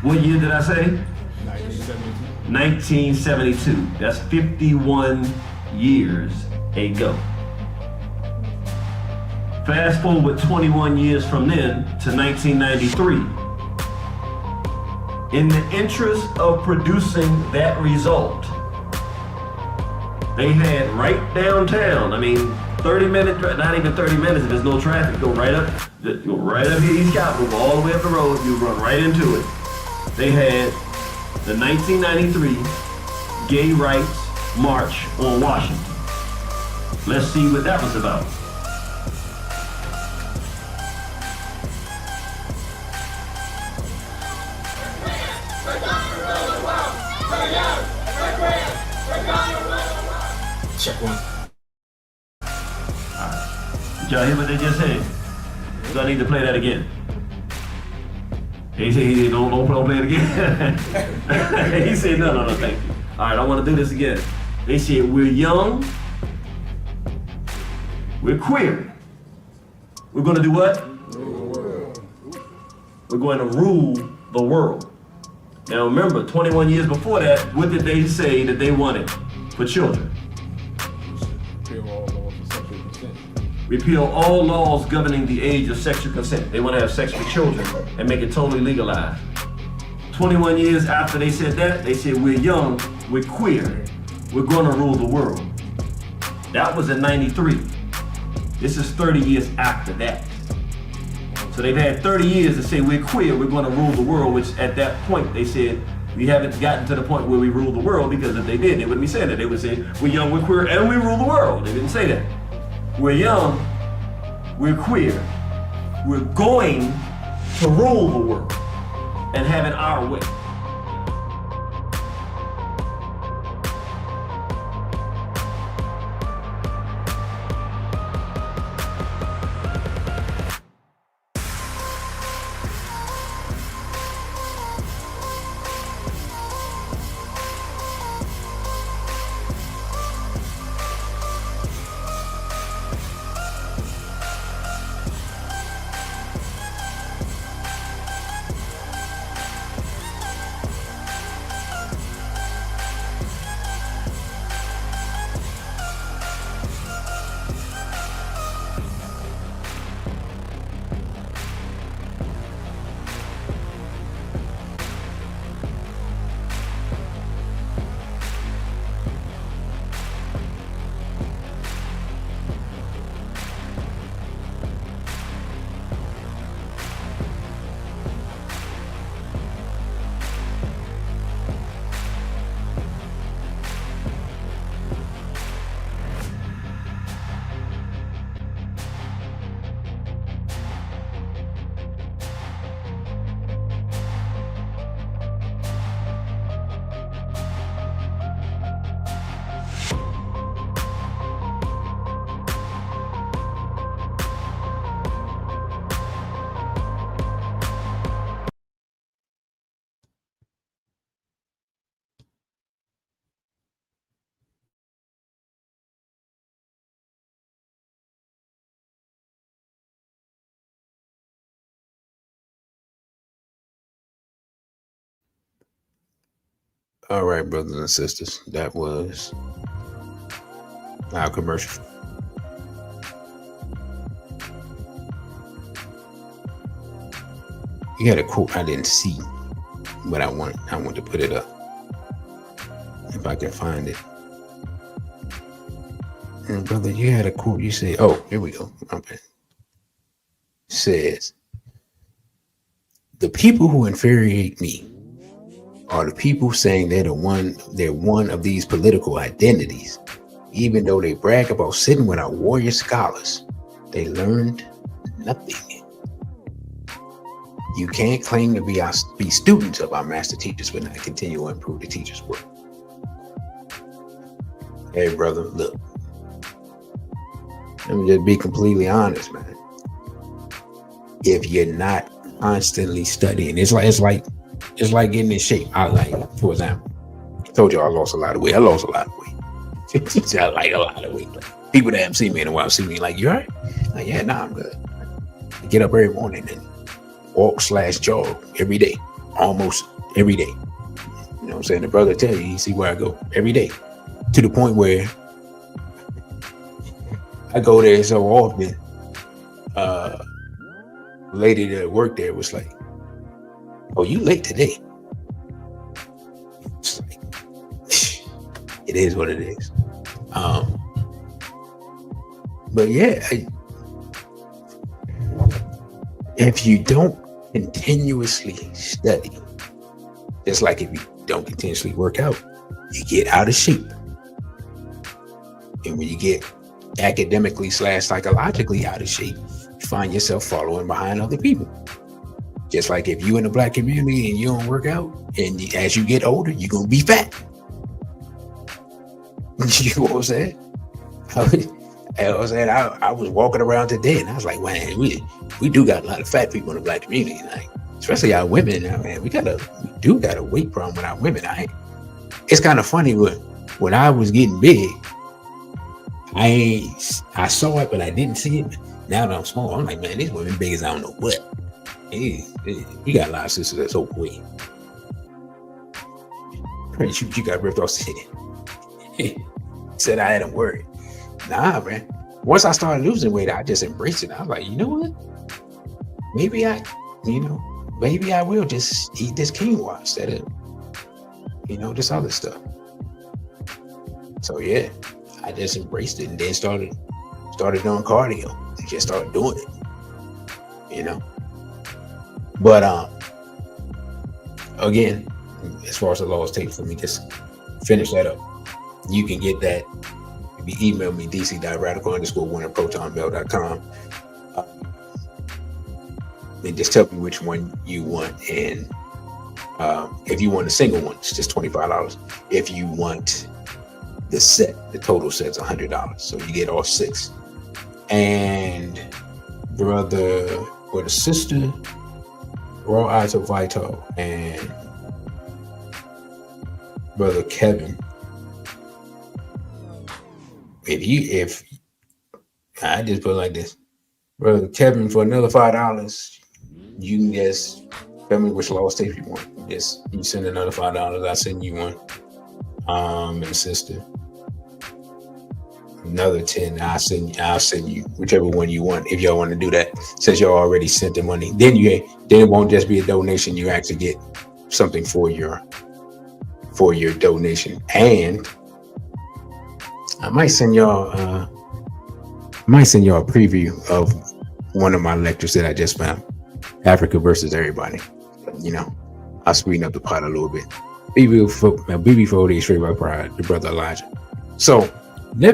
What year did I say? 1972. 1972. That's 51 years ago. Fast forward 21 years from then to 1993. In the interest of producing that result, they had right downtown, 30 minutes, not even 30 minutes if there's no traffic, go right up here, East Capitol, go all the way up the road, you run right into it. They had the 1993 Gay Rights March on Washington. Let's see what that was about. Check one. Did y'all hear what they just said? Do I need to play that again? He said, don't play it again. He said, no, thank you. All right, I want to do this again. They said, we're young, we're queer. We're going to do what? We're going to rule the world. Now remember, 21 years before that, what did they say that they wanted for children? Repeal all laws governing the age of sexual consent. They want to have sex with children and make it totally legalized. 21 years after they said that, they said, we're young, we're queer, we're going to rule the world. That was in 93. This is 30 years after that. So they've had 30 years to say we're queer, we're going to rule the world, which at that point they said, we haven't gotten to the point where we rule the world, because if they did, they wouldn't be saying that. They would say, we're young, we're queer, and we rule the world. They didn't say that. We're young, we're queer, we're going to rule the world and have it our way. All right, brothers and sisters, that was our commercial. You had a quote I didn't see, but I want to put it up if I can find it. And brother, you had a quote. You say, "Oh, here we go." Okay. Says, "The people who infuriate me are the people saying they're one of these political identities. Even though they brag about sitting with our warrior scholars, they learned nothing. You can't claim to be students of our master teachers but not continue to improve the teacher's work." Hey, brother, look. Let me just be completely honest, man. If you're not constantly studying, it's like getting in shape. I like, for example, I told you I lost a lot of weight. I lost a lot of weight. I like a lot of weight. Like, people that haven't seen me in a while see me like, "You all right?" Like, "Yeah, nah, I'm good." I get up every morning and walk/jog every day, almost every day. You know what I'm saying? The brother tell you see where I go every day, to the point where I go there so often. Lady that worked there was like, "Oh, you late today?" It's like, it is what it is. But yeah, if you don't continuously study, just like if you don't continuously work out, you get out of shape. And when you get academically/psychologically out of shape, you find yourself following behind other people. Just like if you in the black community and you don't work out, and as you get older, you're gonna be fat. You know what I'm saying? I was walking around today and I was like, man, we do got a lot of fat people in the black community, like especially our women. Man, we do got a weight problem with our women. It's kind of funny when I was getting big, I saw it, but I didn't see it. Now that I'm small, I'm like, man, these women big as I don't know what. You got a lot of sisters that's overweight. You got ripped off the head. Said I had them worried. Nah, man. Once I started losing weight, I just embraced it. I was like, you know what? Maybe I will just eat this quinoa instead of, this other stuff. So yeah, I just embraced it and then started doing cardio and just started doing it, But again, as far as the laws take for me, just finish that up. You can get that. If you email me, dc.radical_1@protonmail.com. And just tell me which one you want. And if you want a single one, it's just $25. If you want the set, the total set's $100. So you get all 6. And brother or the sister, Raw Eyes of Vital, and brother Kevin. If I just put it like this, brother Kevin, for another $5, you can just tell me which law tape you want. You send another $5, I send you one. And the sister, another 10. I'll send you whichever one you want. If y'all want to do that, since y'all already sent the money, then it won't just be a donation. You actually get something for your donation. And I might send y'all a preview of one of my lectures that I just found, Africa versus Everybody. I'll sweeten up the pot a little bit. BB4D straight by pride, the brother Elijah. So I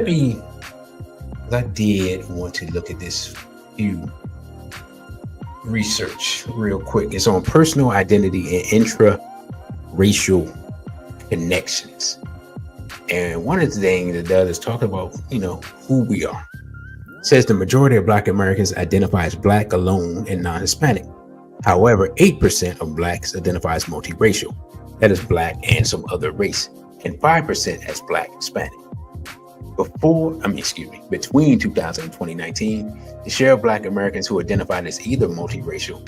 did want to look at this few research real quick. It's on personal identity and intra-racial connections. And one of the things it does is talk about, who we are. It says the majority of Black Americans identify as Black alone and non-Hispanic. However, 8% of Blacks identify as multiracial. That is Black and some other race. And 5% as Black Hispanic. Between 2000 and 2019, the share of Black Americans who identified as either multiracial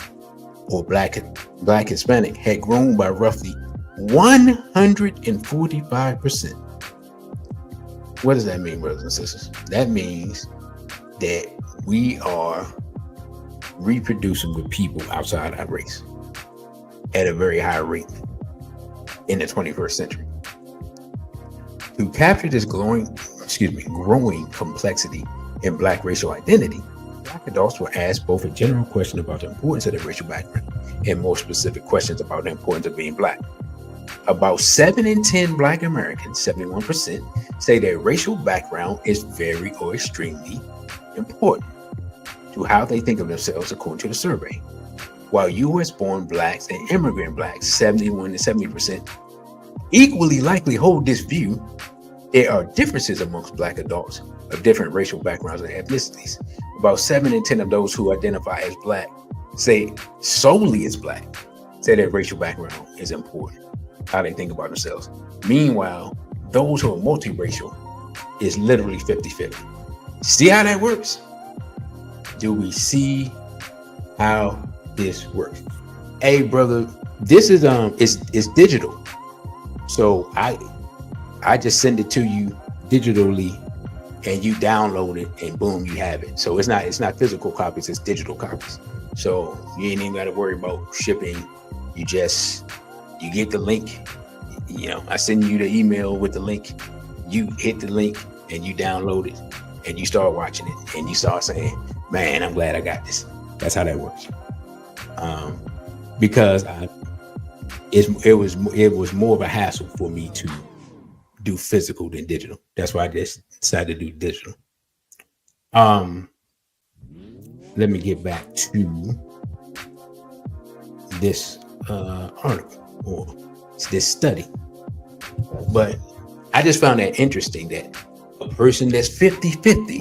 or Black Hispanic had grown by roughly 145%. What does that mean, brothers and sisters? That means that we are reproducing with people outside our race at a very high rate in the 21st century. To capture this growing complexity in Black racial identity, Black adults were asked both a general question about the importance of their racial background and more specific questions about the importance of being Black. About 7 in 10 Black Americans, 71%, say their racial background is very or extremely important to how they think of themselves according to the survey. While U.S.-born Blacks and immigrant Blacks, 71 to 70%, equally likely hold this view, there are differences amongst Black adults of different racial backgrounds and ethnicities. About 7 in 10 of those who identify as Black, say solely as Black, say their racial background is important, how they think about themselves. Meanwhile, those who are multiracial is literally 50-50. See how that works? Do we see how this works? Hey, brother, this is it's digital. So I just send it to you digitally and you download it and boom, you have it. So it's not physical copies, it's digital copies. So you ain't even got to worry about shipping. You get the link. You know, I send you the email with the link. You hit the link and you download it and you start watching it and you start saying, man, I'm glad I got this. That's how that works. Because it was more of a hassle for me to do physical than digital. That's why I just decided to do digital. Let me get back to this article or this study. But I just found that interesting that a person that's 50-50,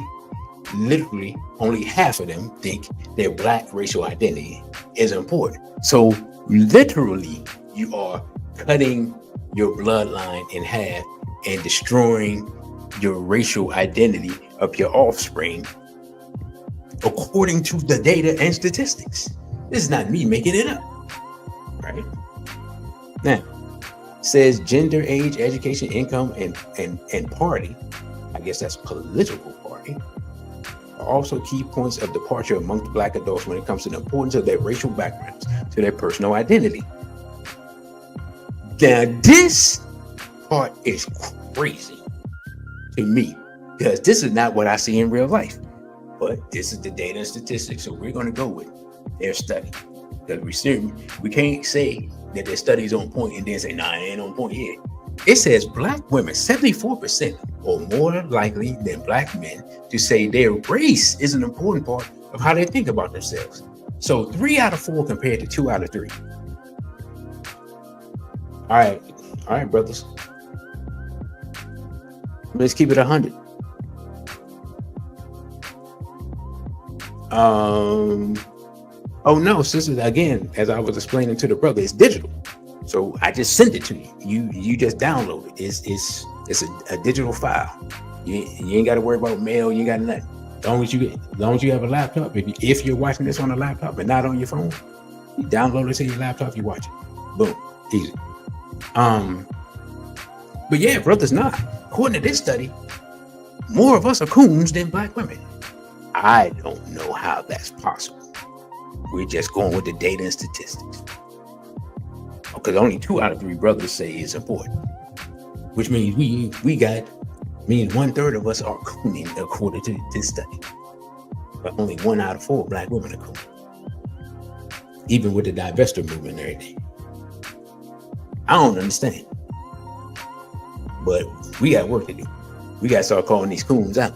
literally only half of them think their Black racial identity is important. So literally you are cutting your bloodline in half and destroying your racial identity of your offspring according to the data and statistics. This is not me making it up, right? Now, says gender, age, education, income, and party, I guess that's political party, are also key points of departure amongst Black adults when it comes to the importance of their racial backgrounds to their personal identity. Now, this part is crazy to me because this is not what I see in real life, but this is the data and statistics. So we're going to go with their study because we can't say that their study is on point and then say, nah, it ain't on point yet. It says Black women, 74% or more likely than Black men to say their race is an important part of how they think about themselves. So 3 out of 4 compared to 2 out of 3. All right, brothers. Let's keep it 100. Oh no, sisters, again, as I was explaining to the brother, it's digital. So I just send it to you. You just download it. It's a digital file. You ain't got to worry about mail. You ain't got nothing. As long as you have a laptop, if you're watching this on a laptop and not on your phone, you download it to your laptop, you watch it. Boom. Easy. But yeah, brothers, not. According to this study, more of us are coons than Black women. I don't know how that's possible. We're just going with the data and statistics. Because only 2 out of 3 brothers say it's important, which means means 1/3 of us are cooning according to this study. But only 1 out of 4 Black women are cooning. Even with the divestiture movement and everything. I don't understand. But we got work to do. We got to start calling these coons out.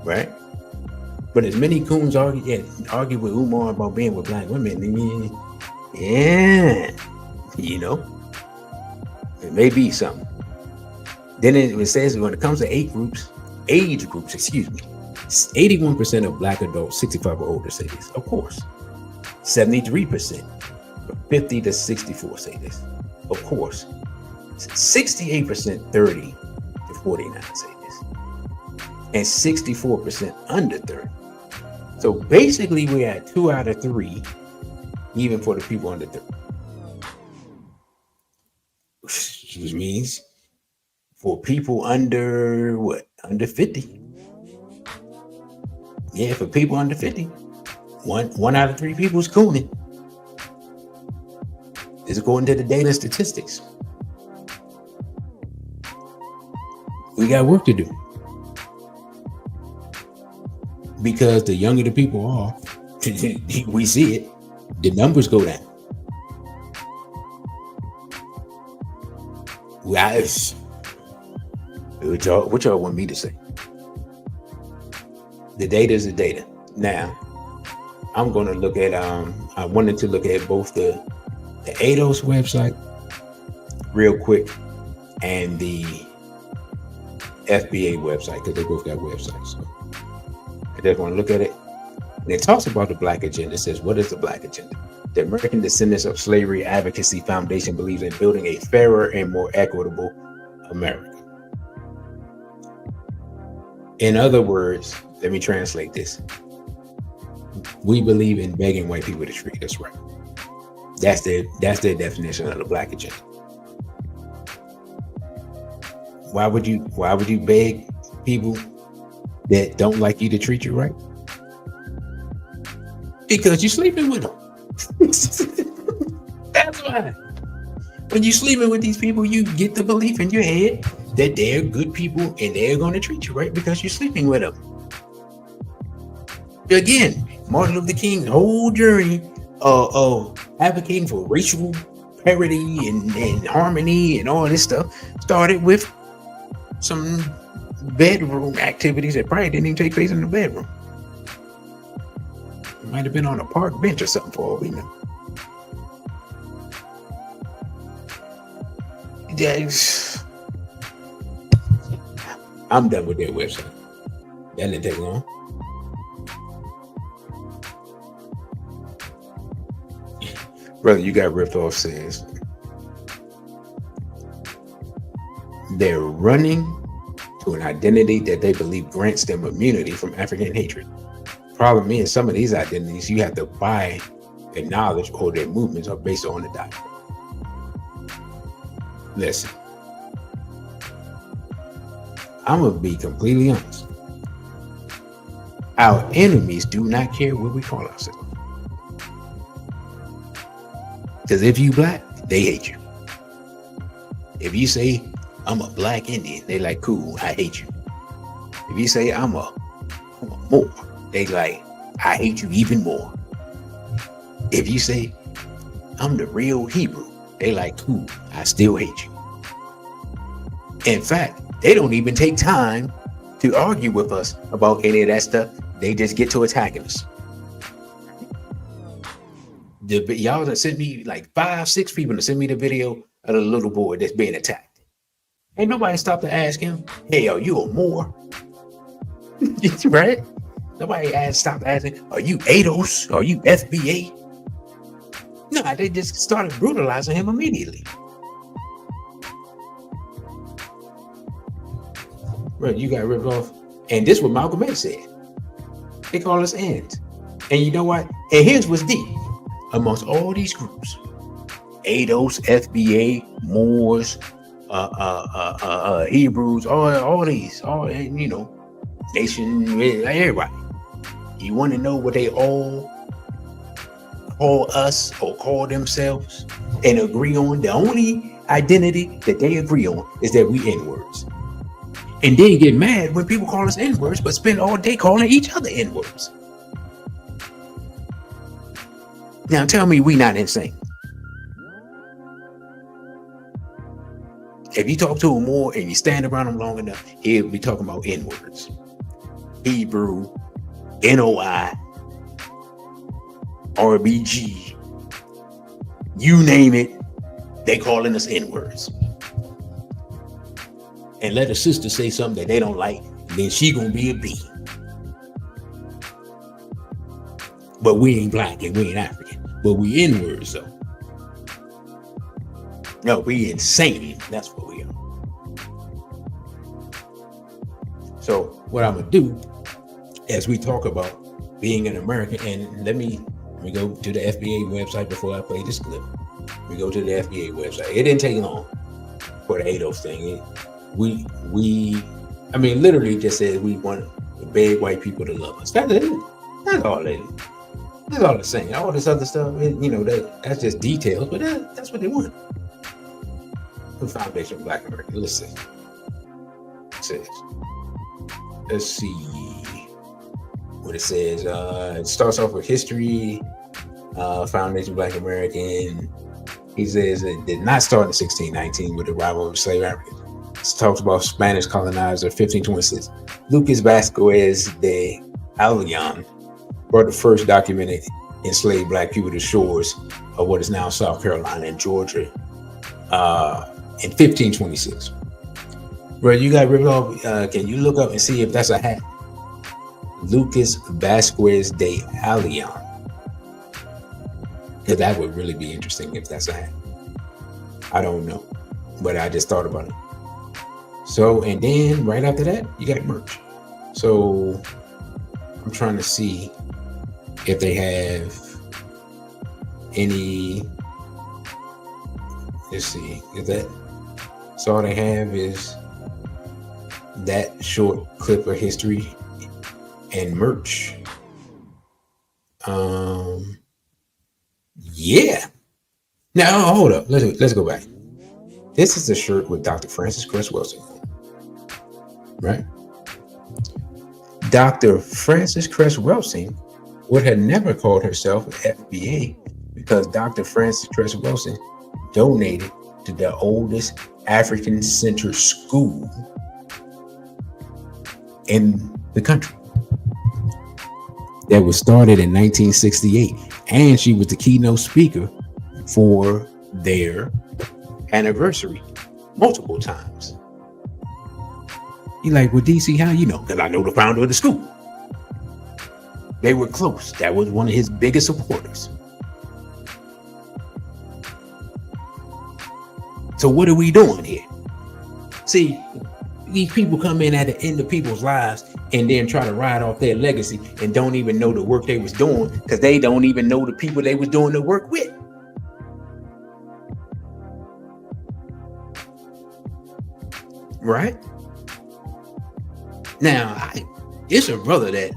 Right? But as many coons argue with Umar about being with Black women, yeah, you know, it may be something. Then it says when it comes to age groups, 81% of Black adults 65 or older say this. Of course, 73% from 50 to 64 say this. Of course, 68% 30 to 49 say this, and 64% under 30. So basically, we're at 2 out of 3, even for the people under 30. which means for people under what? Under 50. Yeah, for people under 50, one out of 3 people is cooning. Is according to the data statistics. We got work to do. Because the younger the people are, we see it, the numbers go down. Guys, what y'all want me to say? The data is the data. Now, I'm going to look at, I wanted to look at both the ADOS website real quick and the FBA website, because they both got websites. So I just want to look at it. And it talks about the Black agenda. It says, what is the Black agenda? The American Descendants of Slavery Advocacy Foundation believes in building a fairer and more equitable America. In other words, let me translate this. We believe in begging white people to treat us right. That's their definition of the Black agenda. Why would you beg people that don't like you to treat you right? Because you're sleeping with them. That's why. When you're sleeping with these people, you get the belief in your head that they're good people and they're going to treat you right because you're sleeping with them. Again, Martin Luther King's whole journey of advocating for racial parity and harmony and all this stuff started with some bedroom activities that probably didn't even take place in the bedroom. It might have been on a park bench or something for all we know. I'm done with their website. That didn't take long. Brother, you got ripped off says they're running to an identity that they believe grants them immunity from African hatred. Problem is, some of these identities you have to buy their knowledge or their movements are based on the doctrine. Listen, I'm gonna be completely honest. Our enemies do not care what we call ourselves. Because if you black, they hate you. If you say I'm a black Indian, they like, cool, I hate you. If you say I'm a Moor, they like, I hate you even more. If you say I'm the real Hebrew, they like, cool, I still hate you. In fact, they don't even take time to argue with us about any of that stuff. They just get to attacking us. Y'all that sent me like 5-6 people to send me the video of the little boy that's being attacked. Ain't nobody stopped to ask him, hey, are you a Moor? Right? Nobody stopped asking, are you ADOS? Are you FBA? No, they just started brutalizing him immediately. Bro, you got ripped off. And this is what Malcolm X said. They call us ends. And you know what? And here's what's deep. Amongst all these groups, ADOS, FBA, Moors, Hebrews, all these, nation, everybody. You want to know what they all call us or call themselves and agree on? The only identity that they agree on is that we N-words. And then get mad when people call us N-words, but spend all day calling each other N-words. Now tell me we not insane. If you talk to him more and you stand around him long enough, he'll be talking about N-words. Hebrew, NOI, RBG, you name it, they calling us N-words. And let a sister say something that they don't like, then she gonna be a B. But we ain't black and we ain't African. But we N-words though. No, we insane. That's what we are. So what I'm gonna do as we talk about being an American, and let me go to the FBA website before I play this clip. We go to the FBA website. It didn't take long. for the ADOS thing. I mean, literally just said we want the big white people to love us. That's it. That's all it is. That's all it's saying. All this other stuff, you know, that's just details, but that's what they want. The Foundation of Black America. Let's see. It says. Let's see what it says. It starts off with history. Foundation of Black American. He says it did not start in 1619 with the arrival of slave Africans. It talks about Spanish colonizer 1526. Lucas Vasquez de Ayllón brought the first documented enslaved black people to the shores of what is now South Carolina and Georgia in 1526. Bro, you got ripped off. Can you look up and see if that's a hat? Lucas Vasquez de Ayllón. Because that would really be interesting if that's a hat. I don't know, but I just thought about it. So, and then right after that, you got merch. So I'm trying to see if they have any. Let's see. Is that so? All they have is that short clip of history and merch. Yeah. Now hold up. Let's go back. This is a shirt with Dr. Frances Cress Welsing, right? Dr. Frances Cress Welsing would have never called herself an FBA because Dr. Frances Cress Welsing donated to the oldest African-centered school in the country that was started in 1968, and she was the keynote speaker for their anniversary multiple times. You like, well, DC, how you know? Because I know the founder of the school. They were close. That was one of his biggest supporters. So what are we doing here? See, these people come in at the end of people's lives and then try to ride off their legacy and don't even know the work they was doing because they don't even know the people they was doing the work with. Right? Now, it's a brother that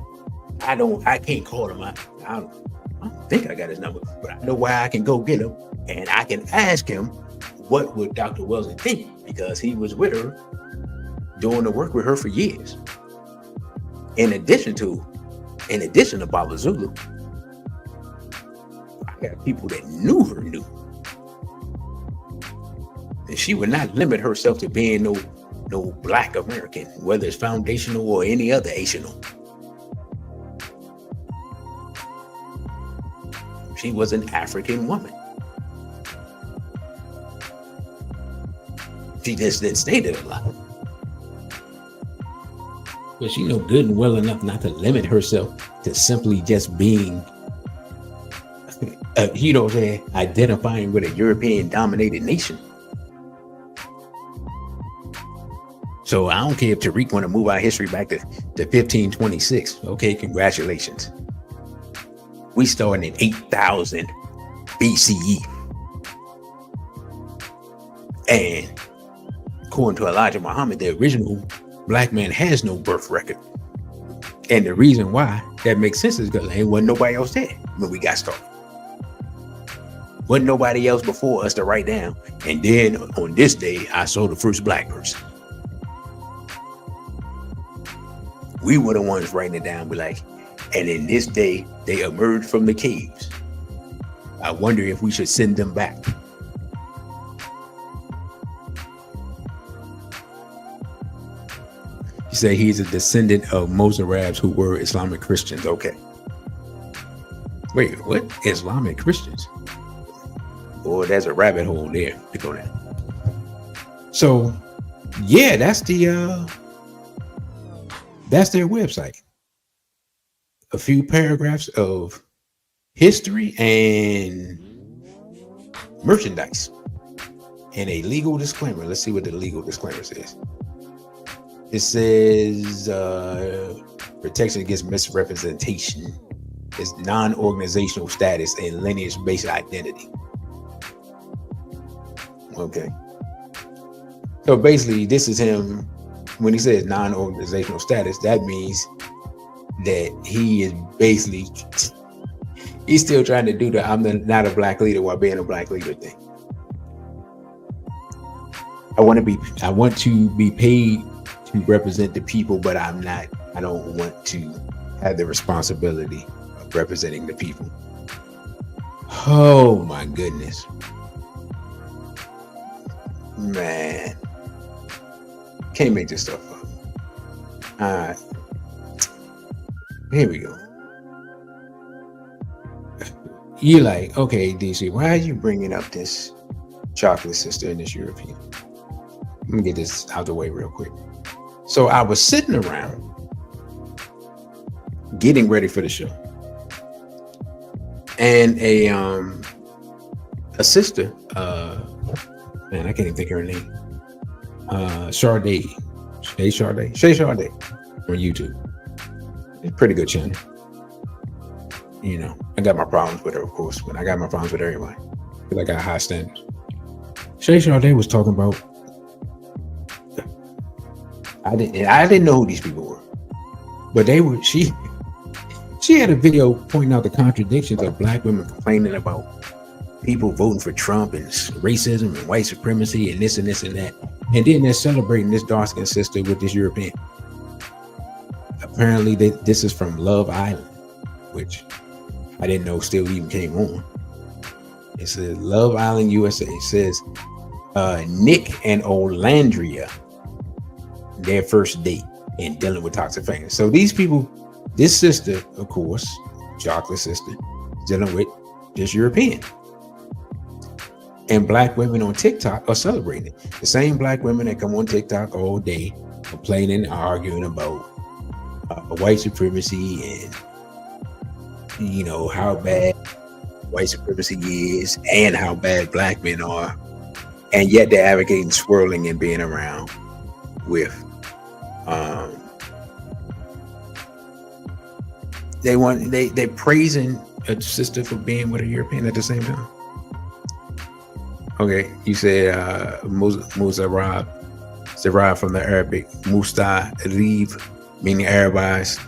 I can't call him. I don't think I got his number, but I know where I can go get him and I can ask him what would Dr. Welsing think, because he was with her doing the work with her for years. In addition to Baba Zulu, I got people that knew her. And she would not limit herself to being no Black American, whether it's foundational or any other Asianal. She was an African woman. She just didn't state it a lot. But she know good and well enough not to limit herself to simply just being, you know what I'm saying, identifying with a European-dominated nation. So I don't care if Tariq want to move our history back to 1526. Okay, congratulations. We started in 8,000 BCE. And according to Elijah Muhammad, the original Black man has no birth record. And the reason why that makes sense is because there wasn't nobody else there when we got started. Wasn't nobody else before us to write down. And then on this day, I saw the first Black person. We were the ones writing it down, be like, and in this day, they emerged from the caves. I wonder if we should send them back. You say he's a descendant of Mozarabs who were Islamic Christians. Okay. Wait, what? Islamic Christians? Boy, there's a rabbit hole there to go down. So, yeah, that's their website. A few paragraphs of history and merchandise and a legal disclaimer. Let's see what the legal disclaimer says. It says protection against misrepresentation is non-organizational status and lineage-based identity. Okay. So basically, this is him when he says non-organizational status. That means that he is basically he's still trying to do the not a black leader while being a black leader thing. I want to be paid to represent the people, but I don't want to have the responsibility of representing the people. Oh my goodness. Man. Can't make this stuff up. All right. Here we go. You're like, okay, DC, why are you bringing up this chocolate sister and this European? Let me get this out the way real quick. So I was sitting around getting ready for the show, and a sister, man, I can't even think of her name. Shay Sade on YouTube. It's a pretty good channel. You know, I got my problems with her, of course, but I got my problems with everybody because I got high standards. Shay Sade was talking about. I didn't know who these people were, but they were. She had a video pointing out the contradictions of black women complaining about people voting for Trump and racism and white supremacy and this and this and that, and then they're celebrating this dark-skinned sister with this European. Apparently, this is from Love Island, which I didn't know still even came on. It says Love Island, USA. It says Nick and Olandria, their first date and dealing with toxic fans. So these people, this sister, of course, chocolate sister, dealing with this European. And black women on TikTok are celebrating it. The same black women that come on TikTok all day complaining, arguing about white supremacy and, you know, how bad white supremacy is and how bad black men are. And yet they're advocating swirling and being around with they're praising a sister for being with a European at the same time. Okay, you said Muzarab derived from the Arabic Musta'rib, meaning Arabized,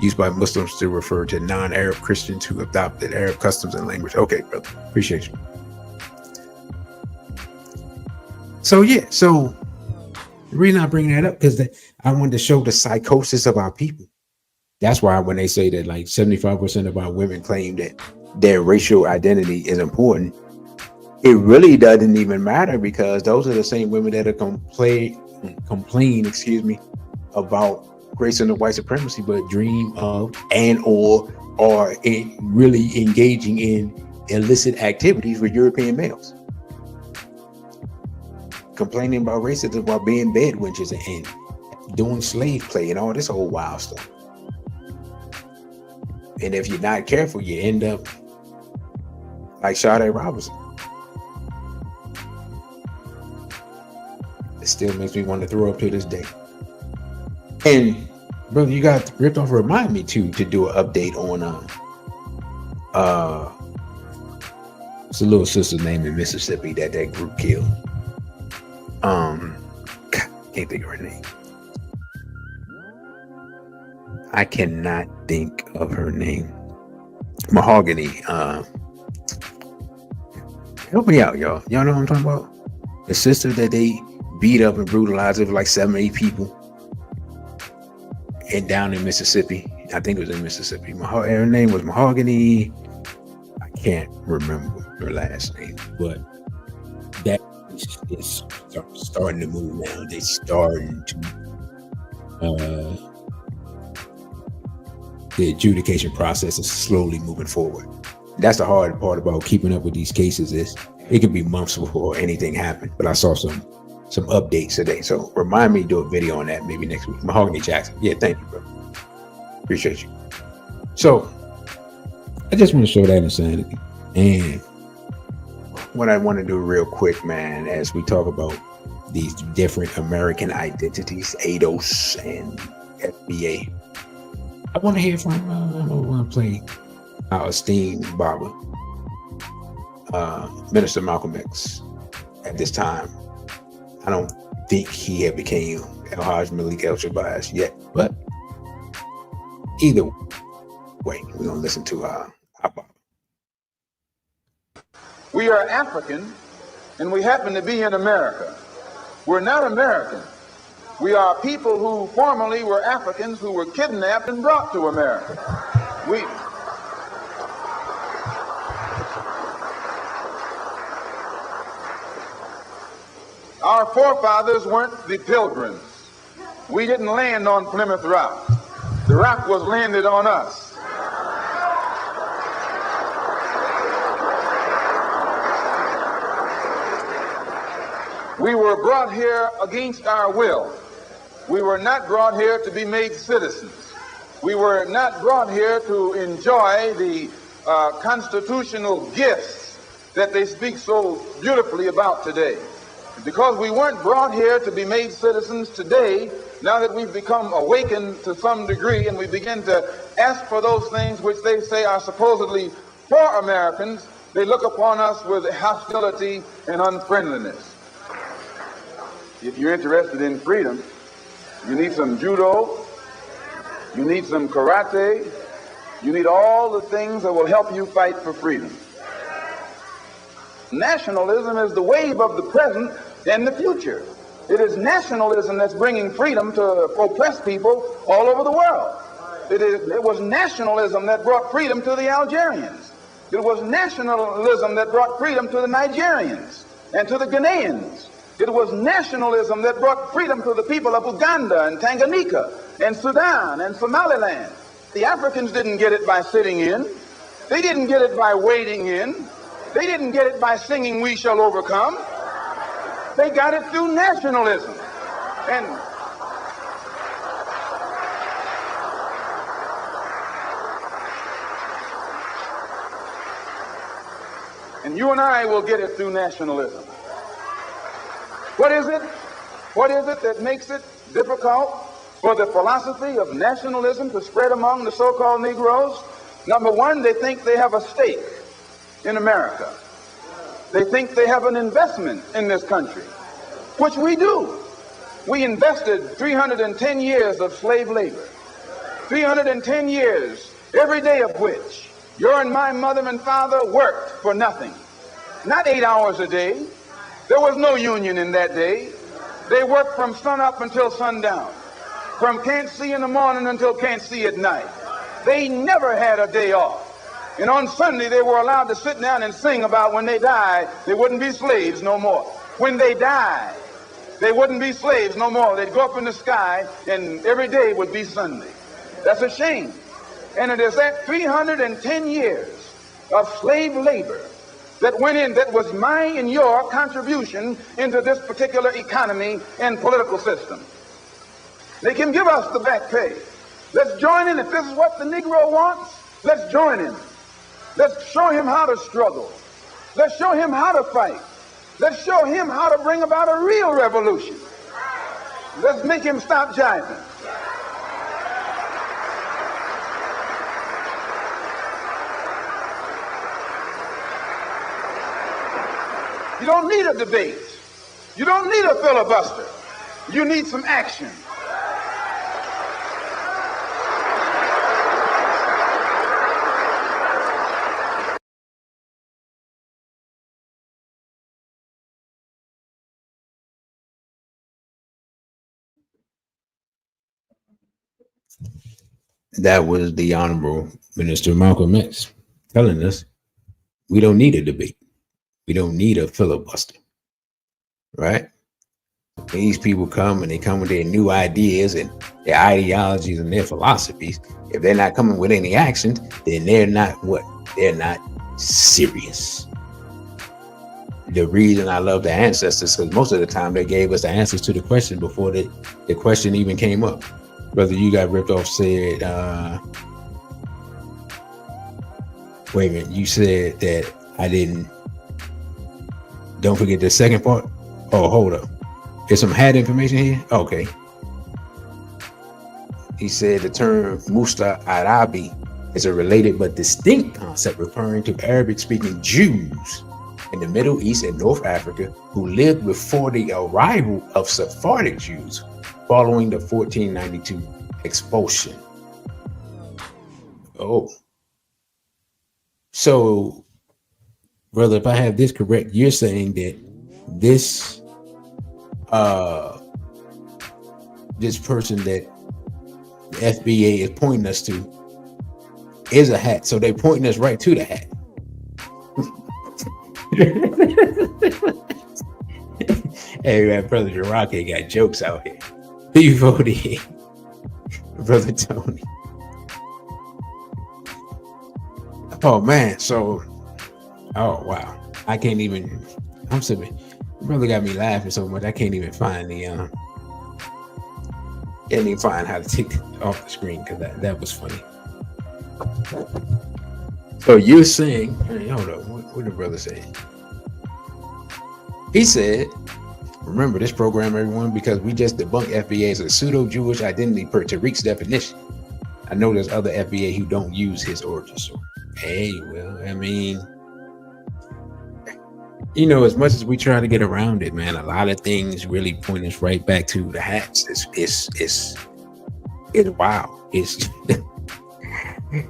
used by Muslims to refer to non-Arab Christians who adopted Arab customs and language. Okay, brother, appreciate you. So yeah, so the reason I bring that up because I wanted to show the psychosis of our people. That's why when they say that like 75% of our women claim that their racial identity is important, it really doesn't even matter because those are the same women that are complain, about racism and white supremacy, but dream of and or are really engaging in illicit activities with European males. Complaining about racism while being bed wenches and doing slave play and all this old wild stuff. And if you're not careful, you end up like Sade Robinson. It still makes me want to throw up to this day. And brother, you got ripped off. Remind me to do an update on it's a little sister's name in Mississippi that group killed. Can't think of her name. I cannot think of her name. Mahogany. Help me out, y'all. Y'all know what I'm talking about? The sister that they beat up and brutalized. It was like 7 or 8 people. And down in Mississippi. I think it was in Mississippi. Her name was Mahogany. I can't remember her last name, but that is starting to move now. They starting to the adjudication process is slowly moving forward. That's the hard part about keeping up with these cases is it can be months before anything happened. But I saw some updates today. So remind me to do a video on that maybe next week. Mahogany Jackson. Yeah, thank you, bro. Appreciate you. So I just want to show that insanity. And what I want to do real quick, man, as we talk about these different American identities, ADOS and FBA, I want to hear from, I want to play our esteemed barber, Minister Malcolm X. At this time, I don't think he had became Al-Hajj Malik El-Shabazz yet. But either way, we're going to listen to our Baba. We are African, and we happen to be in America. We're not American. We are people who formerly were Africans who were kidnapped and brought to America. Our forefathers weren't the Pilgrims. We didn't land on Plymouth Rock. The rock was landed on us. We were brought here against our will. We were not brought here to be made citizens. We were not brought here to enjoy the constitutional gifts that they speak so beautifully about today. Because we weren't brought here to be made citizens today, now that we've become awakened to some degree and we begin to ask for those things which they say are supposedly for Americans, they look upon us with hostility and unfriendliness. If you're interested in freedom, you need some judo, you need some karate, you need all the things that will help you fight for freedom. Nationalism is the wave of the present and the future. It is nationalism that's bringing freedom to oppressed people all over the world. It was nationalism that brought freedom to the Algerians. It was nationalism that brought freedom to the Nigerians and to the Ghanaians. It was nationalism that brought freedom to the people of Uganda and Tanganyika and Sudan and Somaliland. The Africans didn't get it by sitting in. They didn't get it by waiting in. They didn't get it by singing "We Shall Overcome." They got it through nationalism. And you and I will get it through nationalism. What is it? What is it that makes it difficult for the philosophy of nationalism to spread among the so-called Negroes? Number one, they think they have a stake in America. They think they have an investment in this country, which we do. We invested 310 years of slave labor, 310 years, every day of which your and my mother and father worked for nothing. Not 8 hours a day. There was no union in that day. They worked from sun up until sundown, from can't see in the morning until can't see at night. They never had a day off. And on Sunday, they were allowed to sit down and sing about when they died, they wouldn't be slaves no more. When they died, they wouldn't be slaves no more. They'd go up in the sky, and every day would be Sunday. That's a shame. And it is that 310 years of slave labor that went in, that was my and your contribution into this particular economy and political system. They can give us the back pay. Let's join in. If this is what the Negro wants, let's join in. Let's show him how to struggle. Let's show him how to fight. Let's show him how to bring about a real revolution. Let's make him stop jiving. You don't need a debate. You don't need a filibuster. You need some action. That was the Honorable Minister Malcolm X telling us we don't need a debate. We don't need a filibuster, right? These people come and they come with their new ideas and their ideologies and their philosophies. If they're not coming with any actions, then they're not what? They're not serious. The reason I love the ancestors, because most of the time they gave us the answers to the question before the question even came up. Brother, you got ripped off said, wait a minute, you said that I didn't. Don't forget the second part. Oh, hold up. There's some had information here. Okay. He said the term Musta Arabi is a related but distinct concept referring to Arabic speaking Jews in the Middle East and North Africa who lived before the arrival of Sephardic Jews following the 1492 expulsion. Oh. So, brother, if I have this correct, you're saying that this this person that the FBA is pointing us to is a hat. So they're pointing us right to the hat. Hey man, brother Jirake got jokes out here. He voted brother Tony. Oh man, so oh wow. I can't even I'm sipping. Brother got me laughing so much I can't even find the can't even find how to take it off the screen because that was funny. So you're saying, hey, hold on, what did the brother say? He said, remember this program, everyone, because we just debunked FBA as a pseudo-Jewish identity per Tariq's definition. I know there's other FBA who don't use his origin story. Hey, well, I mean, you know, as much as we try to get around it, man, a lot of things really point us right back to the hats. It's wild. It's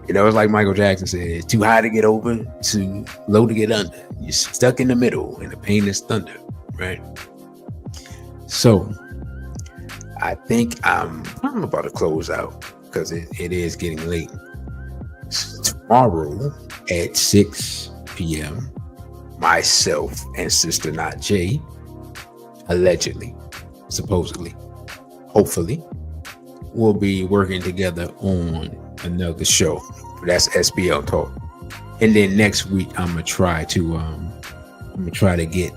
you know, it's like Michael Jackson said, it's too high to get over, too low to get under. You're stuck in the middle and the pain is thunder, right? So I think I'm about to close out because it is getting late. Tomorrow at 6 p.m., myself and Sister Not J, allegedly, supposedly, hopefully, we'll be working together on another show. That's SBL Talk. And then next week I'm gonna try to get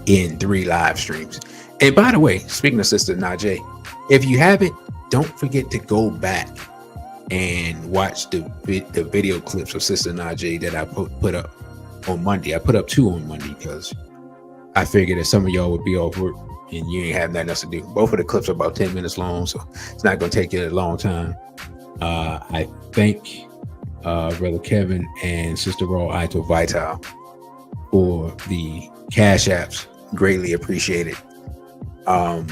in 3 live streams. And by the way, speaking of Sister Najee, if you haven't, don't forget to go back and watch the video clips of Sister Najee that I put up on Monday. I put up 2 on Monday because I figured that some of y'all would be off work and you ain't have nothing else to do. Both of the clips are about 10 minutes long, so it's not gonna take you a long time. I thank Brother Kevin and Sister Raw Ito Vital for the cash apps. Greatly appreciated. And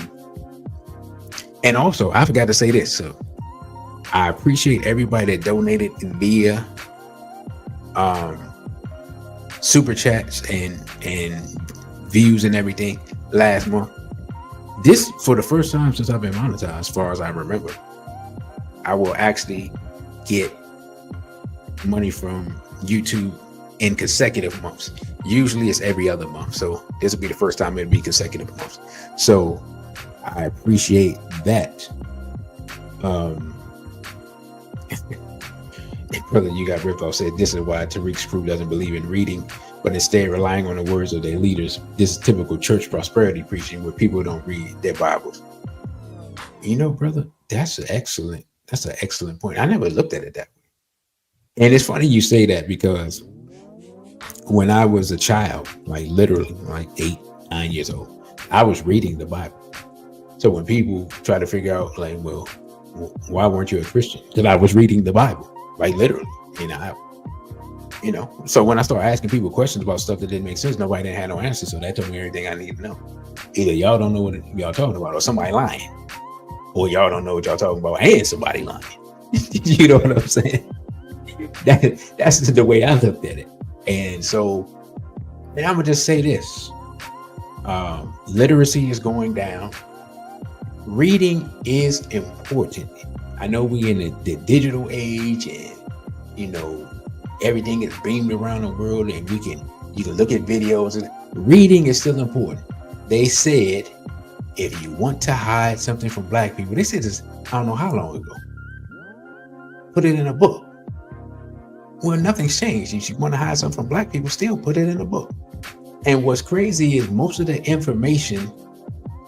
also, I forgot to say this. So I appreciate everybody that donated via super chats and views and everything last month. This, for the first time since I've been monetized, as far as I remember, I will actually get money from YouTube in consecutive months. Usually it's every other month. So this will be the first time it'll be consecutive months. So I appreciate that. Brother, you got ripped off, said this is why Tariq's crew doesn't believe in reading, but instead relying on the words of their leaders. This is typical church prosperity preaching where people don't read their Bibles. You know, brother, that's an excellent point. I never looked at it that way. And it's funny you say that because when I was a child, like literally like 8, 9 years old, I was reading the Bible. So when people try to figure out like, well, why weren't you a Christian? Because I was reading the Bible, like literally. So when I started asking people questions about stuff that didn't make sense, nobody didn't have no answers. So that told me everything I need to know. Either y'all don't know what y'all talking about, or somebody lying, or y'all don't know what y'all talking about and somebody lying. You know what I'm saying? That's the way I looked at it. And so, and I'm gonna just say this: literacy is going down. Reading is important. I know we in the digital age, and everything is beamed around the world, and you can look at videos. And reading is still important. They said if you want to hide something from Black people, they said this I don't know how long ago, put it in a book. Well, nothing's changed. If you want to hide something from Black people, still put it in a book. And what's crazy is most of the information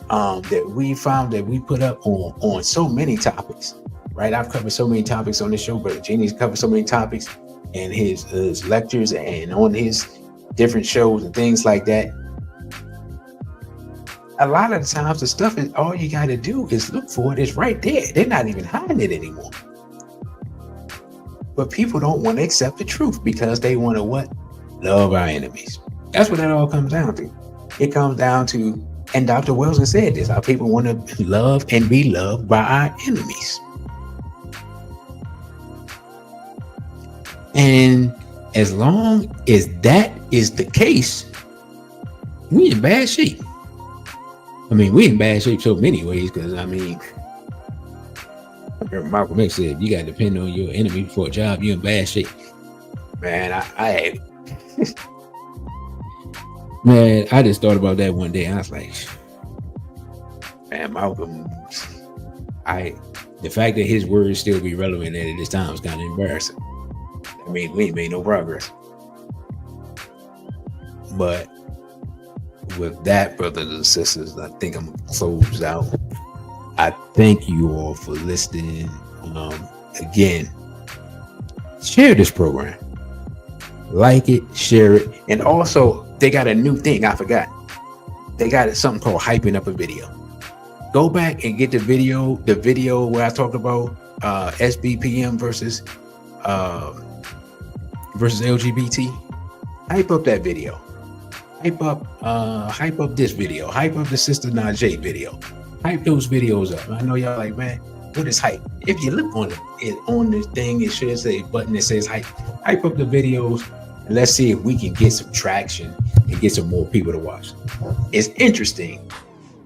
that we found that we put up on so many topics, right? I've covered so many topics on this show, but Jeannie's covered so many topics in his lectures and on his different shows and things like that. A lot of the times the stuff is all you got to do is look for it. It's right there. They're not even hiding it anymore. But people don't want to accept the truth because they want to what? love our enemies. That's what that all comes down to. It comes down to, and Dr. Wilson said this, our people want to love and be loved by our enemies. And as long as that is the case, we in bad shape. I mean, we in bad shape so many ways, because I mean, Malcolm X said, you got to depend on your enemy for a job, you're in bad shape. Man, I man, I just thought about that one day. I was like, man, Malcolm, the fact that his words still be relevant at this time is kind of embarrassing. I mean, we ain't made no progress. But with that, brothers and sisters, I think I'm gonna close out. I thank you all for listening. Again, share this program, like it, share it, and also they got a new thing. I forgot. They got something called hyping up a video. Go back and get the video where I talked about SBPM versus LGBT. Hype up that video. Hype up this video. Hype up the Sister Najee video. Hype those videos up. I know y'all like, man, what is hype? If you look on it on this thing, it should say a button that says hype. Hype up the videos, and let's see if we can get some traction and get some more people to watch. It's interesting.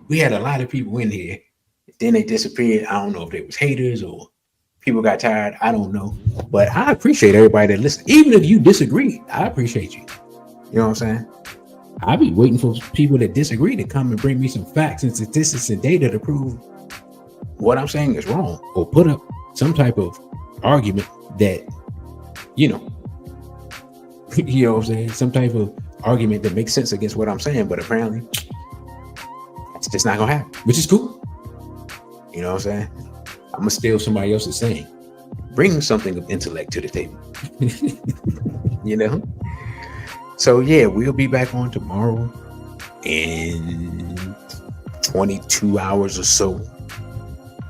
We had a lot of people in here, then they disappeared. I don't know if they was haters or people got tired. I don't know, but I appreciate everybody that listens. Even if you disagree, I appreciate you. You know what I'm saying? I'll be waiting for people that disagree to come and bring me some facts and statistics and data to prove what I'm saying is wrong, or put up some type of argument that, you know what I'm saying? Some type of argument that makes sense against what I'm saying, but apparently it's just not gonna happen, which is cool. You know what I'm saying? I'm gonna steal somebody else's saying. Bring something of intellect to the table. You know? So yeah, we'll be back on tomorrow in 22 hours or so,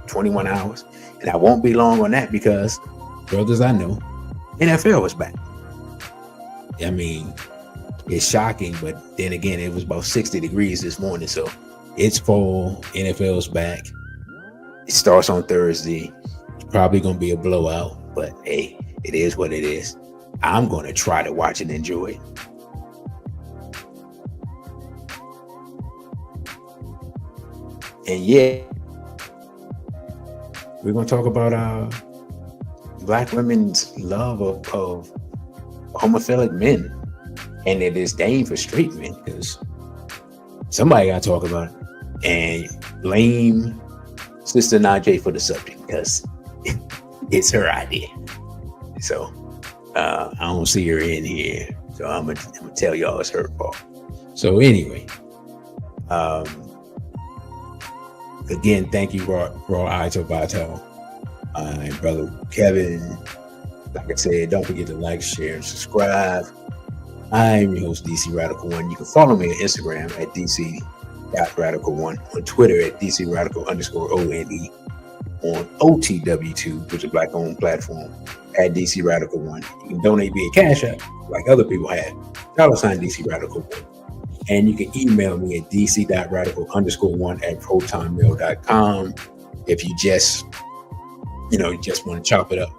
21 hours. And I won't be long on that because, brothers, I know NFL is back. I mean, it's shocking, but then again, it was about 60 degrees this morning. So it's fall, NFL's back. It starts on Thursday. It's probably going to be a blowout, but hey, it is what it is. I'm going to try to watch and enjoy it. And yeah, we're going to talk about Black women's love of homophilic men and their disdain for straight men, because somebody got to talk about it and blame Sister Najee for the subject because it's her idea. So I don't see her in here, so I'm gonna tell y'all it's her fault. So anyway, again, thank you, Raw Ito Vital and Brother Kevin. Like I said, don't forget to like, share, and subscribe. I'm your host, DC Radical One. You can follow me on Instagram at DC.Radical1, on Twitter at DC_Radical_ONE, on OTW2, which is a Black-owned platform, at DC Radical One. You can donate via Cash App, like other people have, $ DC Radical One. And you can email me at dc.radical_1 at protonmail.com if you just want to chop it up,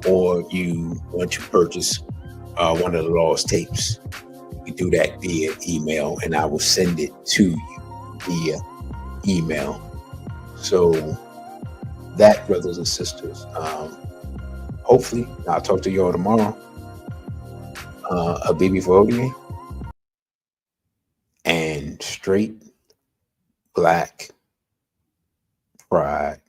or you want to purchase one of the lost tapes. You can do that via email, and I will send it to you via email. So that, brothers and sisters, hopefully I'll talk to you all tomorrow. A baby for ODA. And straight Black pride